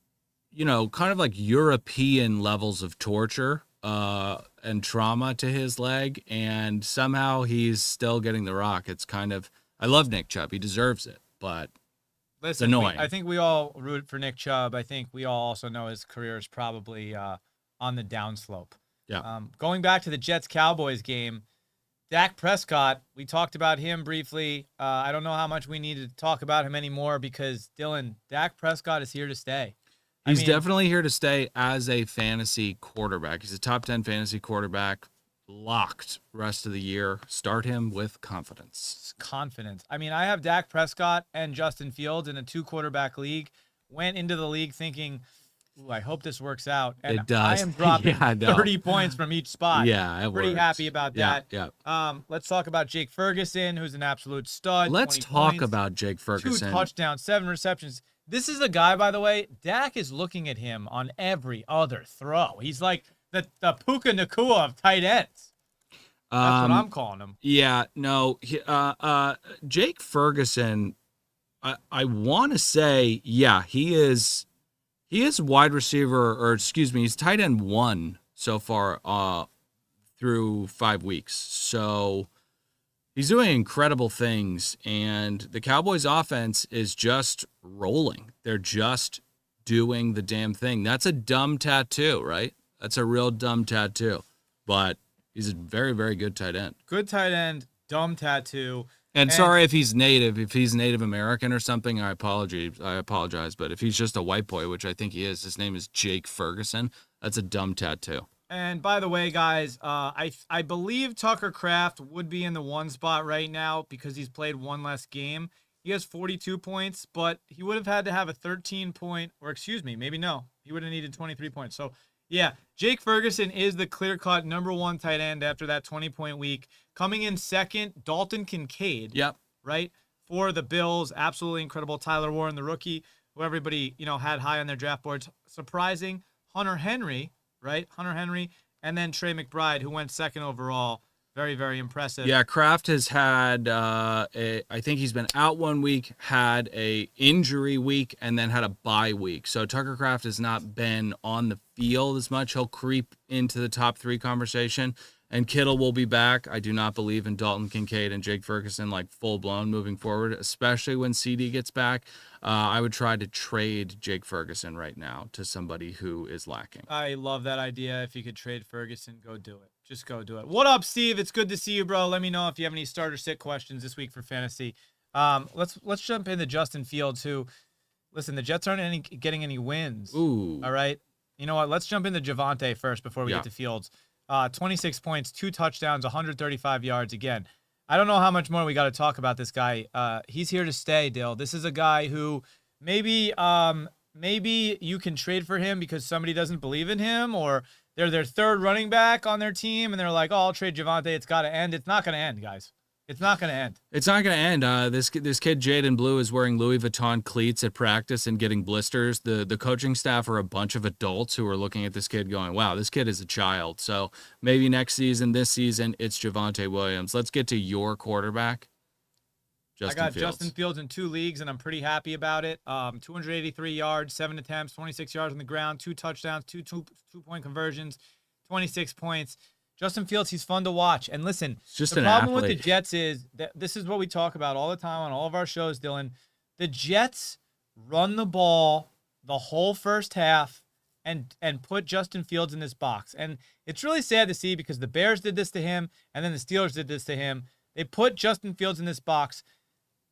kind of like European levels of torture and trauma to his leg, and somehow he's still getting the rock. It's kind of, I love Nick Chubb. He deserves it, but Listen, it's annoying. I think we all root for Nick Chubb. I think we all also know his career is probably on the downslope. Yeah. Going back to the Jets-Cowboys game, Dak Prescott, we talked about him briefly. I don't know how much we need to talk about him anymore because, Dylan, Dak Prescott is here to stay. He's definitely here to stay as a fantasy quarterback. He's a top 10 fantasy quarterback, locked rest of the year. Start him with confidence. I mean, I have Dak Prescott and Justin Fields in a 2-quarterback league. Went into the league thinking, ooh, I hope this works out. And it does. I am dropping 30 points from each spot. Yeah, Pretty works. happy about that. Yeah. Let's talk about Jake Ferguson, who's an absolute stud. Let's talk about Jake Ferguson. 2 touchdowns, 7 receptions. This is a guy, by the way, Dak is looking at him on every other throw. He's like the Puka Nacua of tight ends. That's what I'm calling him. Yeah, no. Jake Ferguson, I want to say, yeah, he is wide receiver, or excuse me, he's tight end 1 so far through 5 weeks. So he's doing incredible things, and the Cowboys offense is just rolling. They're just doing the damn thing. That's a dumb tattoo, right? That's a real dumb tattoo. But he's a very, very good tight end. Good tight end, dumb tattoo. And sorry if he's Native American or something, I apologize. But if he's just a white boy, which I think he is, his name is Jake Ferguson, that's a dumb tattoo. And by the way, guys, I believe Tucker Kraft would be in the 1 spot right now because he's played 1 less game. He has 42 points, but he would have had to have a 13-point, or excuse me, maybe no. He would have needed 23 points. So, yeah, Jake Ferguson is the clear-cut number 1 tight end after that 20-point week. Coming in second, Dalton Kincaid. Yep. Right? For the Bills, absolutely incredible. Tyler Warren, the rookie, who everybody, had high on their draft boards. Surprising. Hunter Henry, right? Hunter Henry, and then Trey McBride, who went second overall. Very, very impressive. Yeah, Kraft has had, I think he's been out 1 week, had a injury week, and then had a bye week. So Tucker Kraft has not been on the field as much. He'll creep into the top 3 conversation, and Kittle will be back. I do not believe in Dalton Kincaid and Jake Ferguson like full-blown moving forward, especially when CD gets back. I would try to trade Jake Ferguson right now to somebody who is lacking. I love that idea. If you could trade Ferguson, go do it. Just go do it. What up, Steve? It's good to see you, bro. Let me know if you have any starter sit questions this week for fantasy. Let's jump into Justin Fields, who, listen, the Jets aren't getting any wins. Ooh. All right. You know what? Let's jump into Javonte first before we get to Fields. 26 points, 2 touchdowns, 135 yards. Again, I don't know how much more we got to talk about this guy. He's here to stay, Dill. This is a guy who maybe you can trade for him because somebody doesn't believe in him, or they're their 3rd running back on their team, and they're like, oh, I'll trade Javonte. It's got to end. It's not going to end, guys. It's not going to end. It's not going to end. This kid, Jaden Blue, is wearing Louis Vuitton cleats at practice and getting blisters. The coaching staff are a bunch of adults who are looking at this kid going, wow, this kid is a child. So maybe next season, this season, it's Javonte Williams. Let's get to your quarterback, Justin I got Fields. Justin Fields in 2 leagues, and I'm pretty happy about it. 283 yards, 7 attempts, 26 yards on the ground, 2 touchdowns, 2 two-point conversions, 26 points. Justin Fields, he's fun to watch. And listen, just the an problem athlete. with the Jets is that this is what we talk about all the time on all of our shows, Dylan. The Jets run the ball the whole first half and put Justin Fields in this box. And it's really sad to see because the Bears did this to him, and then the Steelers did this to him. They put Justin Fields in this box.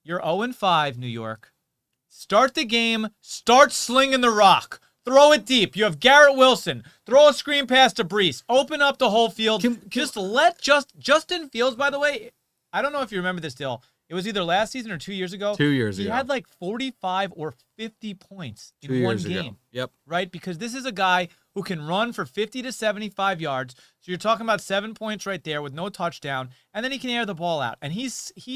You're 0-5, New York. Start the game. Start slinging the rock. Throw it deep. You have Garrett Wilson. Throw a screen pass to Brees. Open up the whole field. Just let Justin Fields, by the way, I don't know if you remember this, Dill. It was either last season or 2 years ago. 2 years ago. He had like 45 or 50 points in one game. Ago. Yep. Right? Because this is a guy who can run for 50 to 75 yards. So you're talking about 7 points right there with no touchdown. And then he can air the ball out. And he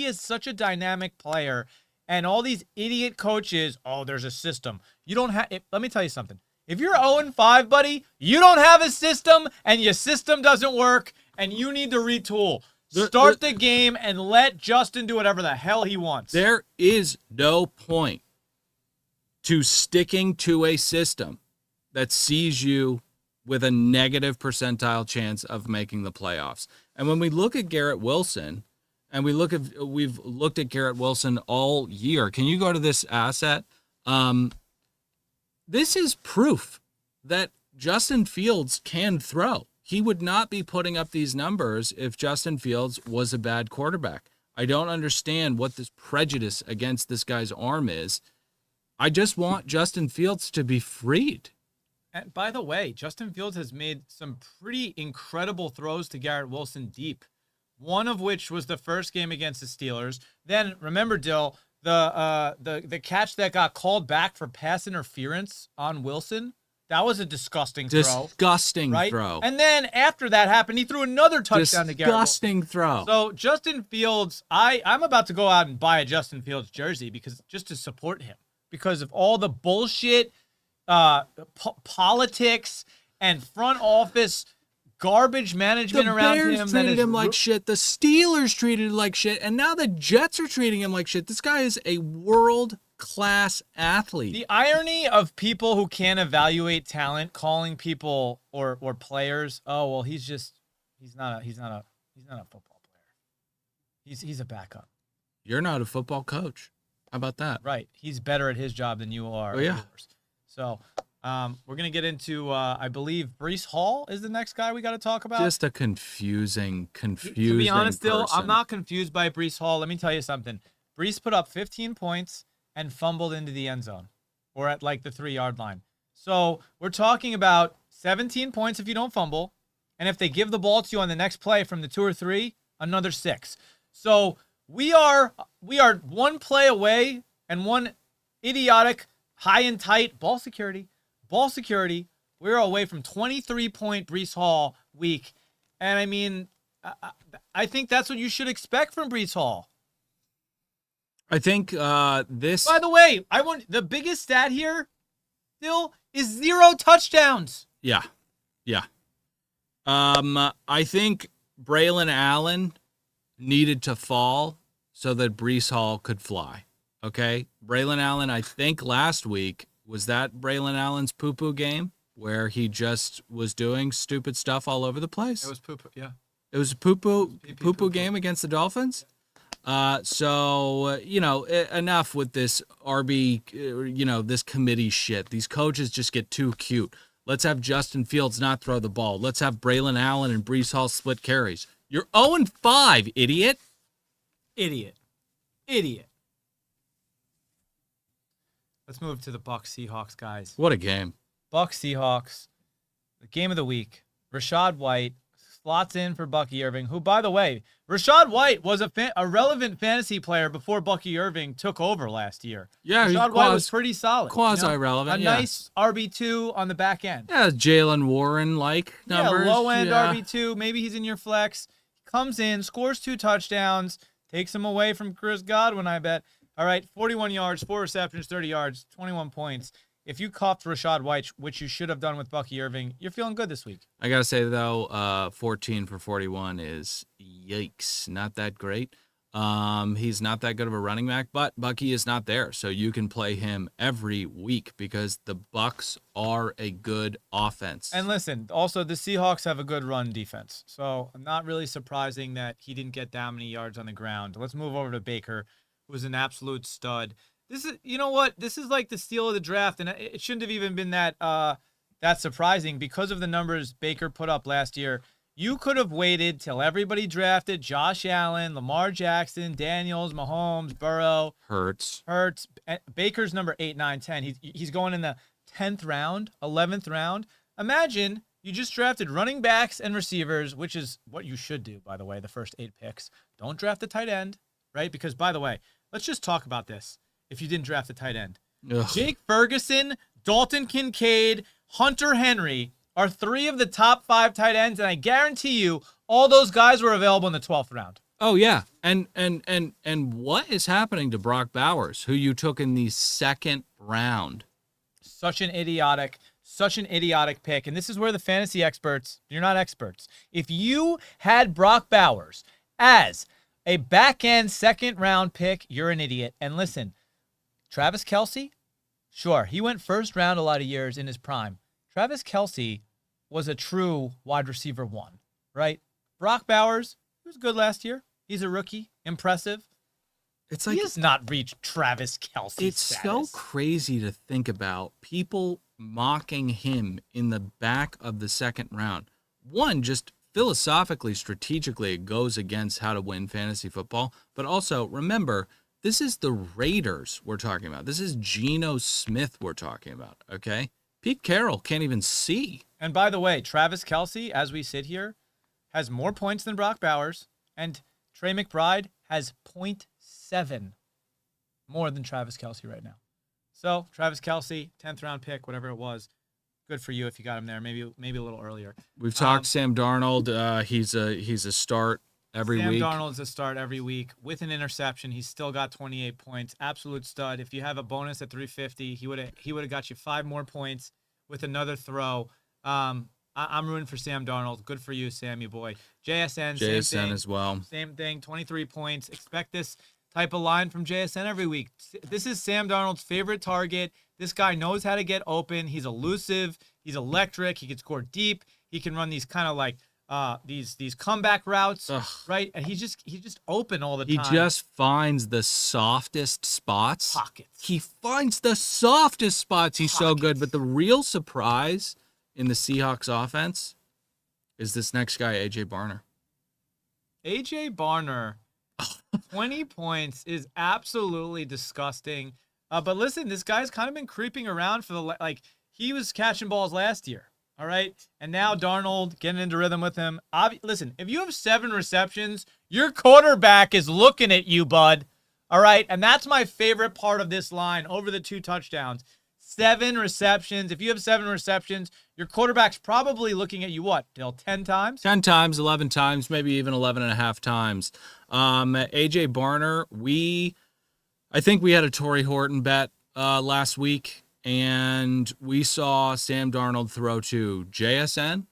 is such a dynamic player. And all these idiot coaches, there's a system. You don't have, let me tell you something. If you're 0-5, buddy, you don't have a system and your system doesn't work and you need to retool. Start the game and let Justin do whatever the hell he wants. There is no point to sticking to a system that sees you with a negative percentile chance of making the playoffs. And when we look at Garrett Wilson, and we've looked at Garrett Wilson all year. Can you go to this asset? This is proof that Justin Fields can throw. He would not be putting up these numbers if Justin Fields was a bad quarterback. I don't understand what this prejudice against this guy's arm is. I just want Justin Fields to be freed. And by the way, Justin Fields has made some pretty incredible throws to Garrett Wilson deep. One of which was the first game against the Steelers. Then, remember, Dill, the catch that got called back for pass interference on Wilson? That was a disgusting throw. Disgusting right? throw. And then after that happened, he threw another touchdown to Garrett Wilson. Disgusting throw. So Justin Fields, I'm about to go out and buy a Justin Fields jersey just to support him because of all the bullshit, politics, and front office garbage management around him. The Bears treated him like shit. The Steelers treated him like shit. And now the Jets are treating him like shit. This guy is a world-class athlete. The irony of people who can't evaluate talent calling people or players, he's not a football player. He's a backup. You're not a football coach. How about that? Right. He's better at his job than you are. Oh, yeah. So we're going to get into, I believe, Breece Hall is the next guy we got to talk about. Just a confusing To be honest, person. I'm not confused by Breece Hall. Let me tell you something. Breece put up 15 points and fumbled into the end zone or at like the 3-yard line. So we're talking about 17 points if you don't fumble. And if they give the ball to you on the next play from the 2 or 3, another 6. So we are one play away and one idiotic high and tight ball security. We're away from 23-point Breece Hall week. And I mean, I think that's what you should expect from Breece Hall. I think this. By the way, the biggest stat here still is 0 touchdowns. Yeah. I think Braylon Allen needed to fall so that Breece Hall could fly. Okay, Braylon Allen. I think last week was that Braylon Allen's poo-poo game where he just was doing stupid stuff all over the place. It was poo-poo. Yeah. It was a poo-poo game against the Dolphins. So enough with this this committee shit. These coaches just get too cute. Let's have Justin Fields not throw the ball. Let's have Braylon Allen and Breece Hall split carries. You're 0-5, idiot. Idiot. Let's move to the Bucs Seahawks, guys. What a game. Bucs Seahawks, the game of the week. Rachaad White slots in for Bucky Irving, who, by the way, Rachaad White was a relevant fantasy player before Bucky Irving took over last year. Yeah, Rachaad White was pretty solid. Quasi-relevant, A nice RB2 on the back end. Yeah, Jaylen Warren-like numbers. Yeah, low-end RB2. Maybe he's in your flex. Comes in, scores 2 touchdowns, takes him away from Chris Godwin, I bet. All right, 41 yards, 4 receptions, 30 yards, 21 points. If you coughed Rachaad White, which you should have done with Bucky Irving, you're feeling good this week. I got to say, though, 14 for 41 is yikes. Not that great. He's not that good of a running back, but Bucky is not there. So you can play him every week because the Bucs are a good offense. And listen, also the Seahawks have a good run defense. So I'm not really surprising that he didn't get that many yards on the ground. Let's move over to Baker, who was an absolute stud. This is, you know what? This is like the steal of the draft, and it shouldn't have even been that surprising because of the numbers Baker put up last year. You could have waited till everybody drafted Josh Allen, Lamar Jackson, Daniels, Mahomes, Burrow, Hurts. Baker's number 8, 9, 10. He's going in the 10th round, 11th round. Imagine you just drafted running backs and receivers, which is what you should do, by the way, the first 8 picks. Don't draft the tight end, right? Because, by the way, let's just talk about this. If you didn't draft the tight end, Ugh. Jake Ferguson, Dalton Kincaid, Hunter Henry are 3 of the top 5 tight ends, and I guarantee you all those guys were available in the 12th round. Oh yeah, and what is happening to Brock Bowers, who you took in the 2nd round? Such an idiotic pick, and this is where the fantasy experts, you're not experts. If you had Brock Bowers as a back-end 2nd round pick, you're an idiot. And listen, Travis Kelce, sure, he went 1st round a lot of years in his prime. Travis Kelce was a true wide receiver 1, right? Brock Bowers, he was good last year. He's a rookie, impressive. It's like he has not reached Travis Kelce It's status. so crazy to think about people mocking him in the back of the 2nd round. One, just philosophically, strategically, it goes against how to win fantasy football. But also, remember, this is the Raiders we're talking about. This is Geno Smith we're talking about, okay? Pete Carroll can't even see. And by the way, Travis Kelce, as we sit here, has more points than Brock Bowers, and Trey McBride has 0.7 more than Travis Kelce right now. So Travis Kelce, 10th round pick, whatever it was, good for you if you got him there. Maybe a little earlier. We've talked Sam Darnold. He's a start every week. Sam Darnold's a start every week with an interception. He's still got 28 points. Absolute stud. If you have a bonus at 350, he would have got you 5 more points with another throw. I'm rooting for Sam Darnold. Good for you, Sam, you boy. JSN, same thing. as well. Same thing, 23 points. Expect this type of line from JSN every week. This is Sam Darnold's favorite target. This guy knows how to get open. He's elusive. He's electric. He can score deep. He can run these kind of like these comeback routes, right? And he's just open all the time. He just finds the softest spots. Pockets. He finds the softest spots. He's so good. But the real surprise in the Seahawks offense is this next guy, A.J. Barner. A.J. Barner, 20 points is absolutely disgusting. But listen, this guy's kind of been creeping around for he was catching balls last year. All right. And now Darnold getting into rhythm with him. Listen, if you have 7 receptions, your quarterback is looking at you, bud. All right. And that's my favorite part of this line over the 2 touchdowns. 7 receptions. If you have 7 receptions, your quarterback's probably looking at you, what, Dill, 10 times? 10 times, 11 times, maybe even 11 and a half times. A.J. Barner, I think we had a Torrey Horton bet last week. And we saw Sam Darnold throw to JSN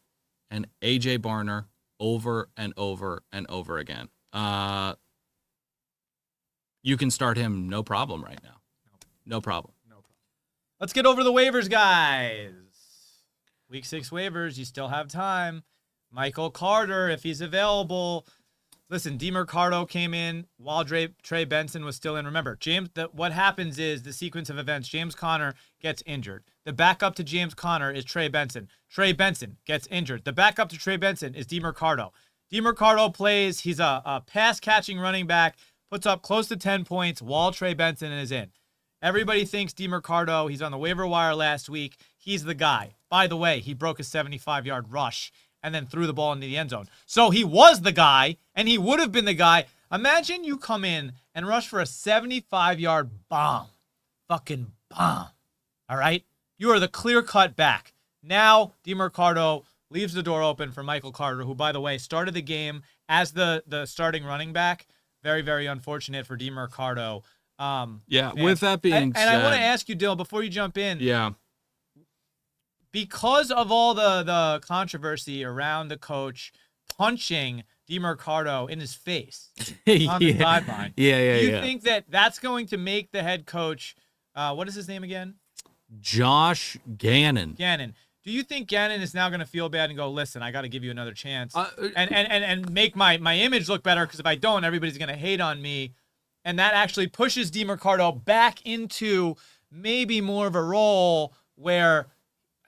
and A.J. Barner over and over and over again. You can start him no problem right now. No problem. Let's get over the waivers, guys. Week 6 waivers, you still have time. Michael Carter, if he's available. Listen, DeMercado came in while Trey Benson was still in. Remember, what happens is the sequence of events. James Conner gets injured. The backup to James Conner is Trey Benson. Trey Benson gets injured. The backup to Trey Benson is DeMercado. DeMercado plays. He's a pass-catching running back, puts up close to 10 points while Trey Benson is in. Everybody thinks DeMercado, he's on the waiver wire last week. He's the guy. By the way, he broke a 75-yard rush and then threw the ball into the end zone. So he was the guy, and he would have been the guy. Imagine you come in and rush for a 75-yard bomb. Fucking bomb. All right? You are the clear-cut back. Now, DeMercado leaves the door open for Michael Carter, who, by the way, started the game as the starting running back. Very, very unfortunate for DeMercado. With that being said. And I want to ask you, Dill, before you jump in. Yeah. Because of all the controversy around the coach punching DeMercado in his face on the sideline, do you think that that's going to make the head coach, what is his name again? Josh Gannon. Do you think Gannon is now going to feel bad and go, listen, I got to give you another chance and make my image look better, because if I don't, everybody's going to hate on me? And that actually pushes DeMarcado back into maybe more of a role where,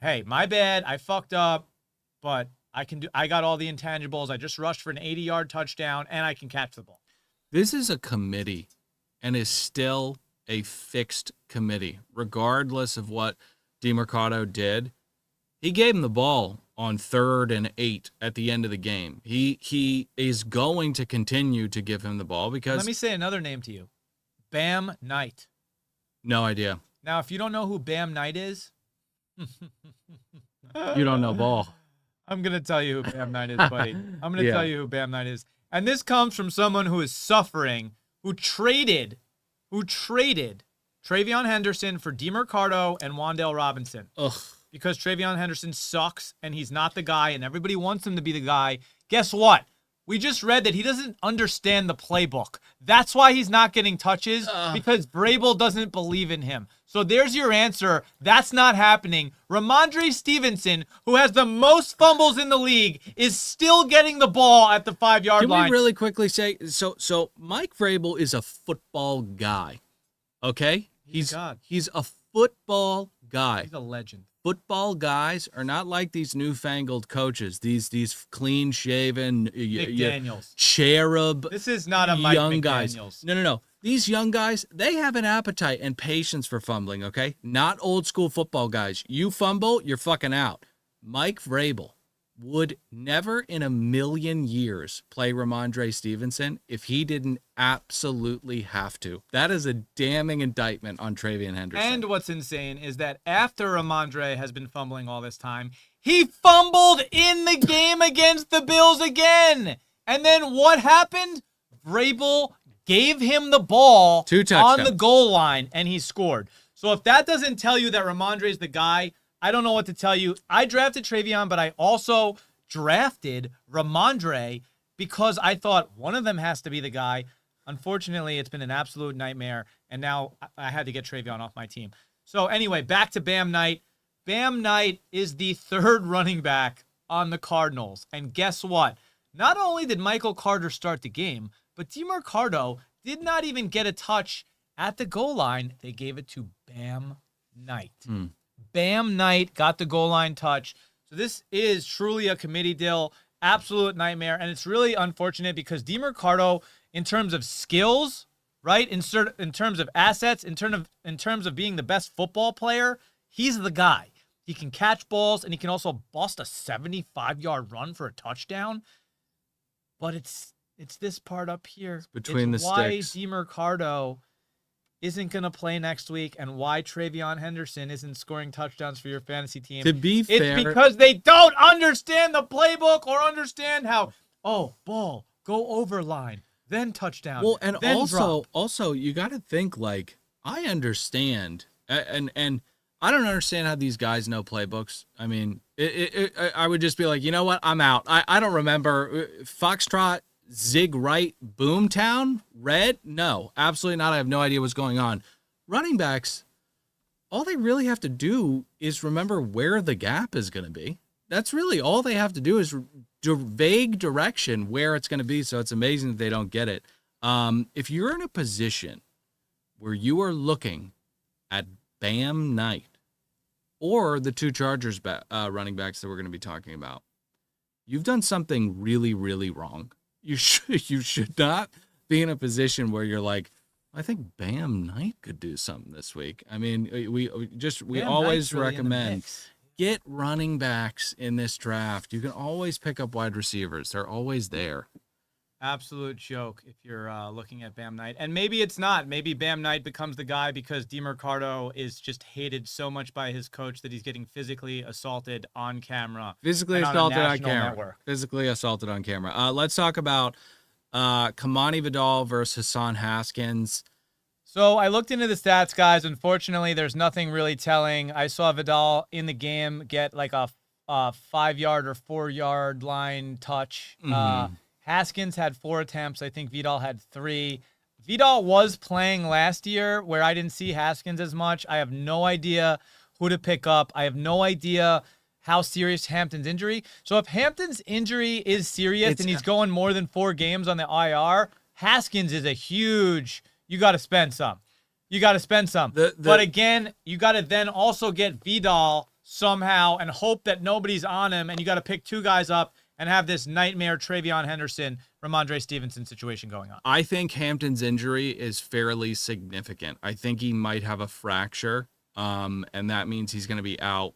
hey, my bad, I fucked up, but I got all the intangibles. I just rushed for an 80-yard touchdown, and I can catch the ball. This is a committee and is still a fixed committee, regardless of what DeMarcado did. He gave him the ball on 3rd and 8 at the end of the game. He is going to continue to give him the ball because... Let me say another name to you. Bam Knight. No idea. Now, if you don't know who Bam Knight is... You don't know ball. I'm going to tell you who Bam Knight is, buddy. I'm going to tell you who Bam Knight is. And this comes from someone who is suffering, who traded Travion Henderson for DeMarcado and Wan'Dale Robinson. Ugh. Because Travion Henderson sucks and he's not the guy and everybody wants him to be the guy. Guess what? We just read that he doesn't understand the playbook. That's why he's not getting touches, because Vrabel doesn't believe in him. So there's your answer. That's not happening. Ramondre Stevenson, who has the most fumbles in the league, is still getting the ball at the 5-yard line. Can we really quickly say, so Mike Vrabel is a football guy, okay? He's a football guy. He's a legend. Football guys are not like these newfangled coaches, these clean-shaven, McDaniels. Cherub, This is not a Mike young McDaniels. guys. No. These young guys, they have an appetite and patience for fumbling, okay? Not old-school football guys. You fumble, you're fucking out. Mike Vrabel would never in a million years play Ramondre Stevenson if he didn't absolutely have to. That is a damning indictment on Travion Henderson. And what's insane is that after Ramondre has been fumbling all this time, he fumbled in the game against the Bills again. And then what happened? Vrabel gave him the ball 2 touchdowns on the goal line, and he scored. So if that doesn't tell you that Ramondre is the guy, I don't know what to tell you. I drafted Travion, but I also drafted Ramondre because I thought one of them has to be the guy. Unfortunately, it's been an absolute nightmare, and now I had to get Travion off my team. So anyway, back to Bam Knight. Bam Knight is the 3rd running back on the Cardinals. And guess what? Not only did Michael Carter start the game, but DeMarcado did not even get a touch at the goal line. They gave it to Bam Knight. Bam Knight got the goal line touch. So this is truly a committee deal, absolute nightmare. And it's really unfortunate because DeMarcado, in terms of skills, right, in terms of assets, in terms of being the best football player, he's the guy. He can catch balls, and he can also bust a 75-yard run for a touchdown. But it's this part up here. It's between the why sticks. DeMarcado isn't going to play next week and why Travion Henderson isn't scoring touchdowns for your fantasy team. To be fair, it's because they don't understand the playbook or understand how, ball, go over line, then touchdown. Well, and then drop. also you got to think, like, I understand, and I don't understand how these guys know playbooks. I mean, I would just be like, you know what, I'm out. I don't remember Foxtrot, Zig right, Boomtown, Red? No, absolutely not. I have no idea what's going on. Running backs, all they really have to do is remember where the gap is going to be. That's really all they have to do is vague direction where it's going to be. So it's amazing that they don't get it. If you're in a position where you are looking at Bam Knight or the 2 Chargers running backs that we're going to be talking about, you've done something really, really wrong. You should not be in a position where you're like, I think Bam Knight could do something this week. I mean, we always really recommend get running backs in this draft. You can always pick up wide receivers. They're always there. Absolute joke if you're looking at Bam Knight. And maybe it's not. Maybe Bam Knight becomes the guy because DeMarcado is just hated so much by his coach that he's getting physically assaulted on camera. Physically assaulted on camera. Physically assaulted on camera. Let's talk about Kamani Vidal versus Hassan Haskins. So I looked into the stats, guys. Unfortunately, there's nothing really telling. I saw Vidal in the game get like a 5-yard or 4-yard line touch. Haskins had 4 attempts. I think Vidal had 3. Vidal was playing last year where I didn't see Haskins as much. I have no idea who to pick up. I have no idea how serious Hampton's injury. So if Hampton's injury is serious and he's going more than 4 games on the IR, Haskins is a huge you got to spend some. You got to spend some. But again, you got to then also get Vidal somehow and hope that nobody's on him, and you got to pick 2 guys up and have this nightmare Travion Henderson, Ramondre Stevenson situation going on. I think Hampton's injury is fairly significant. I think he might have a fracture, and that means he's going to be out.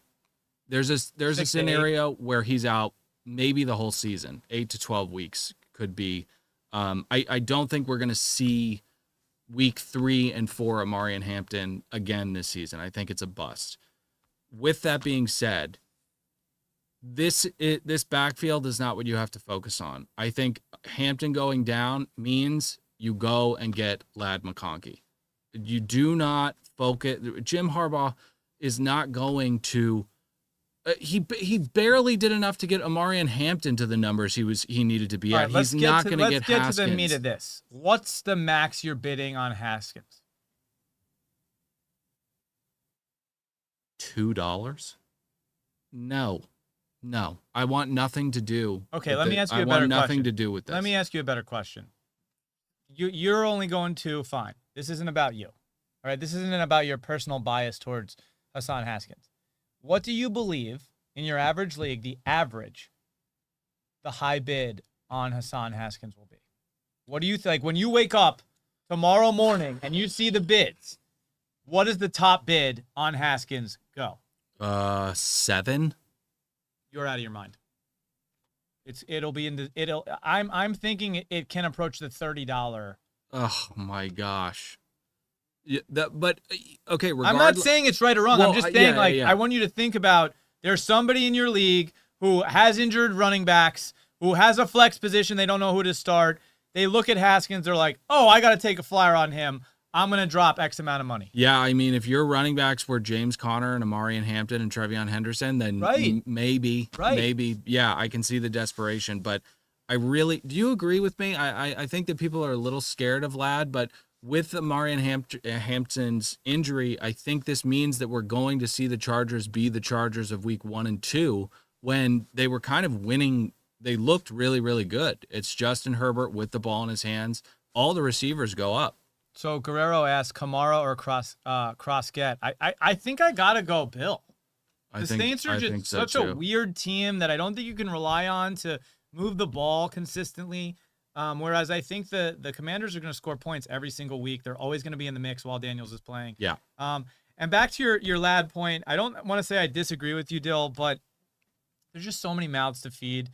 There's a scenario where he's out maybe the whole season. 8 to 12 weeks could be. I don't think we're going to see week 3 and 4 Amari and Hampton again this season. I think it's a bust. With that being said, this backfield is not what you have to focus on. I think Hampton going down means you go and get Ladd McConkey. You do not focus. Jim Harbaugh is not going to. He barely did enough to get Amari and Hampton to the numbers he needed to be at. He's not going to get Haskins. Let's get to the meat of this. What's the max you're bidding on Haskins? $2? No. I want nothing to do. Okay, let me ask you a better question. I want nothing to do with this. Let me ask you a better question. You're only going to, fine. This isn't about you. All right, this isn't about your personal bias towards Hassan Haskins. What do you believe in your average league, the high bid on Hassan Haskins will be? What do you think? When you wake up tomorrow morning and you see the bids, what is the top bid on Haskins go? 7. You're out of your mind. I'm thinking it can approach the $30. Oh my gosh. Yeah, okay. I'm not saying it's right or wrong. I'm just saying, I want you to think about there's somebody in your league who has injured running backs, who has a flex position. They don't know who to start. They look at Haskins. They're like, oh, I got to take a flyer on him. I'm going to drop X amount of money. Yeah, I mean, if your running backs were James Conner and Amari and Hampton and Trevion Henderson, then maybe, yeah, I can see the desperation. But do you agree with me? I think that people are a little scared of Ladd, but with Amari and Hampton's injury, I think this means that we're going to see the Chargers be the Chargers of week 1 and 2 when they were kind of winning. They looked really, really good. It's Justin Herbert with the ball in his hands. All the receivers go up. So Guerrero asked Kamara or Crossget. I think I gotta go Bill. The Saints are just such a weird team that I don't think you can rely on to move the ball consistently. Whereas I think the Commanders are going to score points every single week. They're always going to be in the mix while Daniels is playing. Yeah. And back to your Ladd point, I don't want to say I disagree with you, Dill, but there's just so many mouths to feed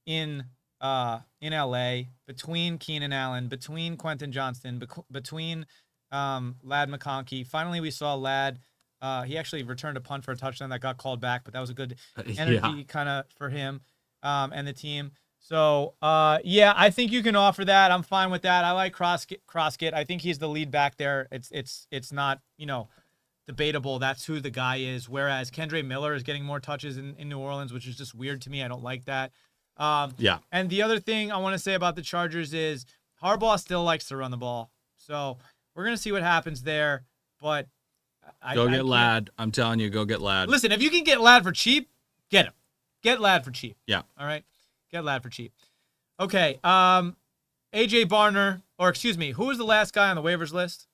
in LA between Keenan Allen, between Quentin Johnston, between Ladd McConkey. Finally, we saw Ladd. He actually returned a punt for a touchdown that got called back, but that was a good energy kind of for him and the team. So, I think you can offer that. I'm fine with that. I like Croskett. I think he's the lead back there. It's not, debatable. That's who the guy is. Whereas Kendre Miller is getting more touches in New Orleans, which is just weird to me. I don't like that. And the other thing I want to say about the Chargers is Harbaugh still likes to run the ball. So we're going to see what happens there. But go get Ladd. I'm telling you, go get Ladd. Listen, if you can get Ladd for cheap, get him. Get Ladd for cheap. Yeah. All right. Get Ladd for cheap. Okay. AJ Barner, or excuse me, who was the last guy on the waivers list?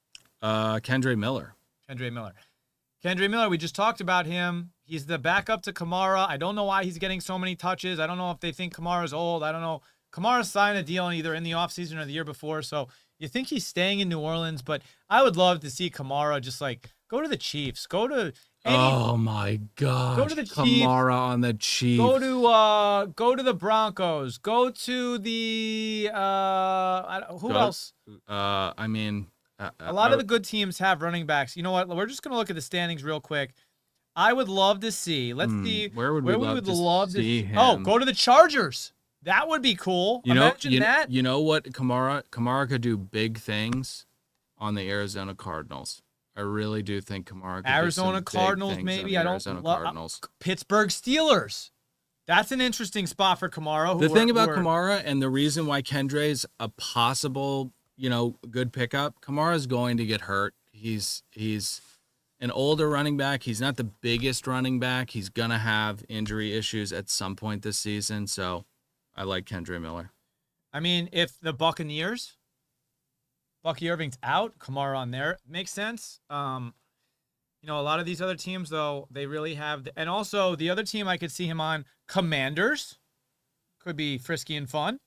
Kendre Miller. Kendre Miller, we just talked about him. He's the backup to Kamara. I don't know why he's getting so many touches. I don't know if they think Kamara's old. I don't know. Kamara signed a deal either in the offseason or the year before, so you think he's staying in New Orleans, but I would love to see Kamara just go to the Chiefs. Go to oh my God! Go to the Chiefs. Kamara on the Chiefs. Go to the Broncos. Go to the who else? I mean, a lot of the good teams have running backs. You know what? We're just gonna look at the standings real quick. I would love to see. Let's see where we would love to see him. Oh, go to the Chargers. That would be cool. Imagine that. You know what? Kamara could do big things on the Arizona Cardinals. I really do think Kamara could Arizona do some Cardinals, big maybe. I don't Cardinals. Pittsburgh Steelers. That's an interesting spot for Kamara. The thing about Kamara and the reason why Kendre's a possible, good pickup, Kamara's going to get hurt. He's an older running back. He's not the biggest running back. He's going to have injury issues at some point this season. So I like Kendre Miller. I mean, if the Buccaneers Bucky Irving's out. Kamara on there. Makes sense. A lot of these other teams, though, they really have... And also, the other team I could see him on, Commanders. Could be frisky and fun.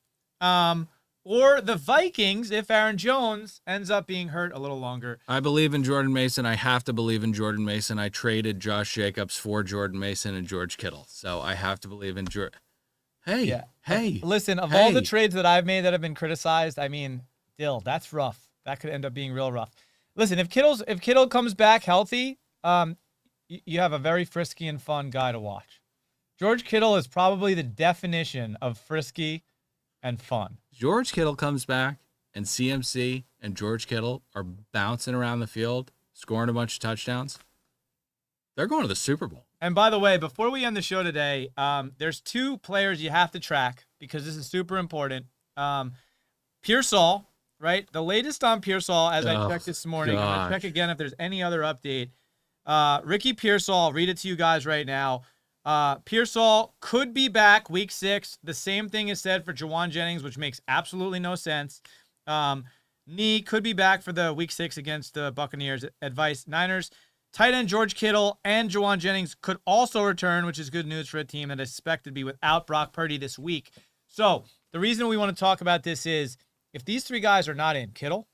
Or the Vikings, if Aaron Jones ends up being hurt a little longer. I believe in Jordan Mason. I have to believe in Jordan Mason. I traded Josh Jacobs for Jordan Mason and George Kittle. So I have to believe in Jordan. Hey. Listen, of all the trades that I've made that have been criticized, I mean, Dill, that's rough. That could end up being real rough. Listen, if Kittle comes back healthy, you have a very frisky and fun guy to watch. George Kittle is probably the definition of frisky and fun. George Kittle comes back, and CMC and George Kittle are bouncing around the field, scoring a bunch of touchdowns. They're going to the Super Bowl. And by the way, before we end the show today, there's 2 players you have to track because this is super important. Pearsall, right? The latest on Pearsall, as I checked this morning, I'm going to check again if there's any other update. Ricky Pearsall, I'll read it to you guys right now. Pearsall could be back week 6. The same thing is said for Jawan Jennings, which makes absolutely no sense. Knee could be back for the week 6 against the Buccaneers. Advice, Niners. Tight end George Kittle and Jawan Jennings could also return, which is good news for a team that is expected to be without Brock Purdy this week. So the reason we want to talk about this is if these 3 guys are not in, Kittle,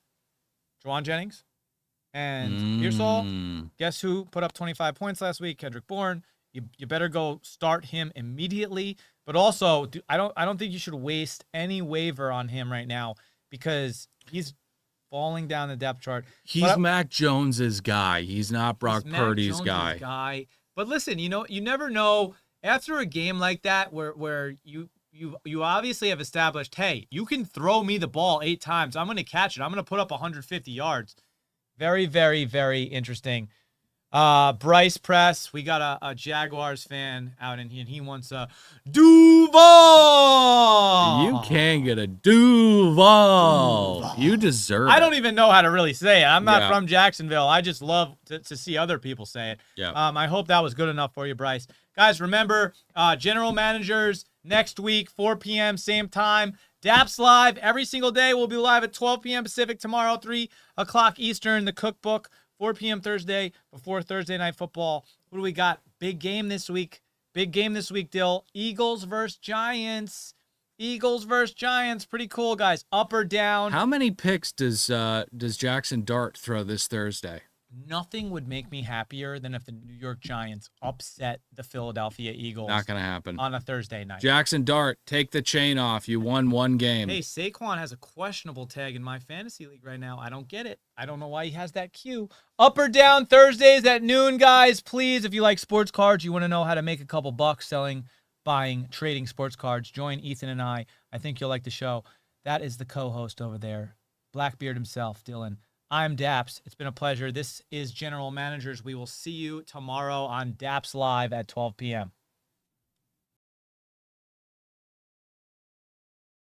Jawan Jennings, and Pearsall, guess who put up 25 points last week? Kendrick Bourne. You better go start him immediately. But also, I don't think you should waste any waiver on him right now because he's falling down the depth chart. He's Mac Jones's guy. He's not Brock Purdy's guy. But listen, you never know after a game like that where you obviously have established, hey, you can throw me the ball 8 times. I'm going to catch it. I'm going to put up 150 yards. Very, very, very interesting. Bryce Press, we got a Jaguars fan out in here, and he wants a Duval. You can get a Duval. You deserve it. I don't even know how to really say it. I'm not from Jacksonville. I just love to see other people say it. Yeah. I hope that was good enough for you, Bryce. Guys, remember, general managers next week, 4 p.m., same time. Dappz live every single day. We'll be live at 12 p.m. Pacific tomorrow, 3 o'clock Eastern. The cookbook, 4 p.m. Thursday before Thursday Night Football. What do we got? Big game this week. Dill. Eagles versus Giants. Pretty cool, guys. Up or down? How many picks does Jackson Dart throw this Thursday? Nothing would make me happier than if the New York Giants upset the Philadelphia Eagles. Not going to happen. On a Thursday night. Jackson Dart, take the chain off. You won 1 game. Hey, Saquon has a questionable tag in my fantasy league right now. I don't get it. I don't know why he has that cue. Up or down Thursdays at noon, guys. Please, if you like sports cards, you want to know how to make a couple bucks selling, buying, trading sports cards, join Ethan and I. I think you'll like the show. That is the co-host over there, Blackbeard himself, Dylan. I'm Dappz. It's been a pleasure. This is General Managers. We will see you tomorrow on Dappz Live at 12 p.m.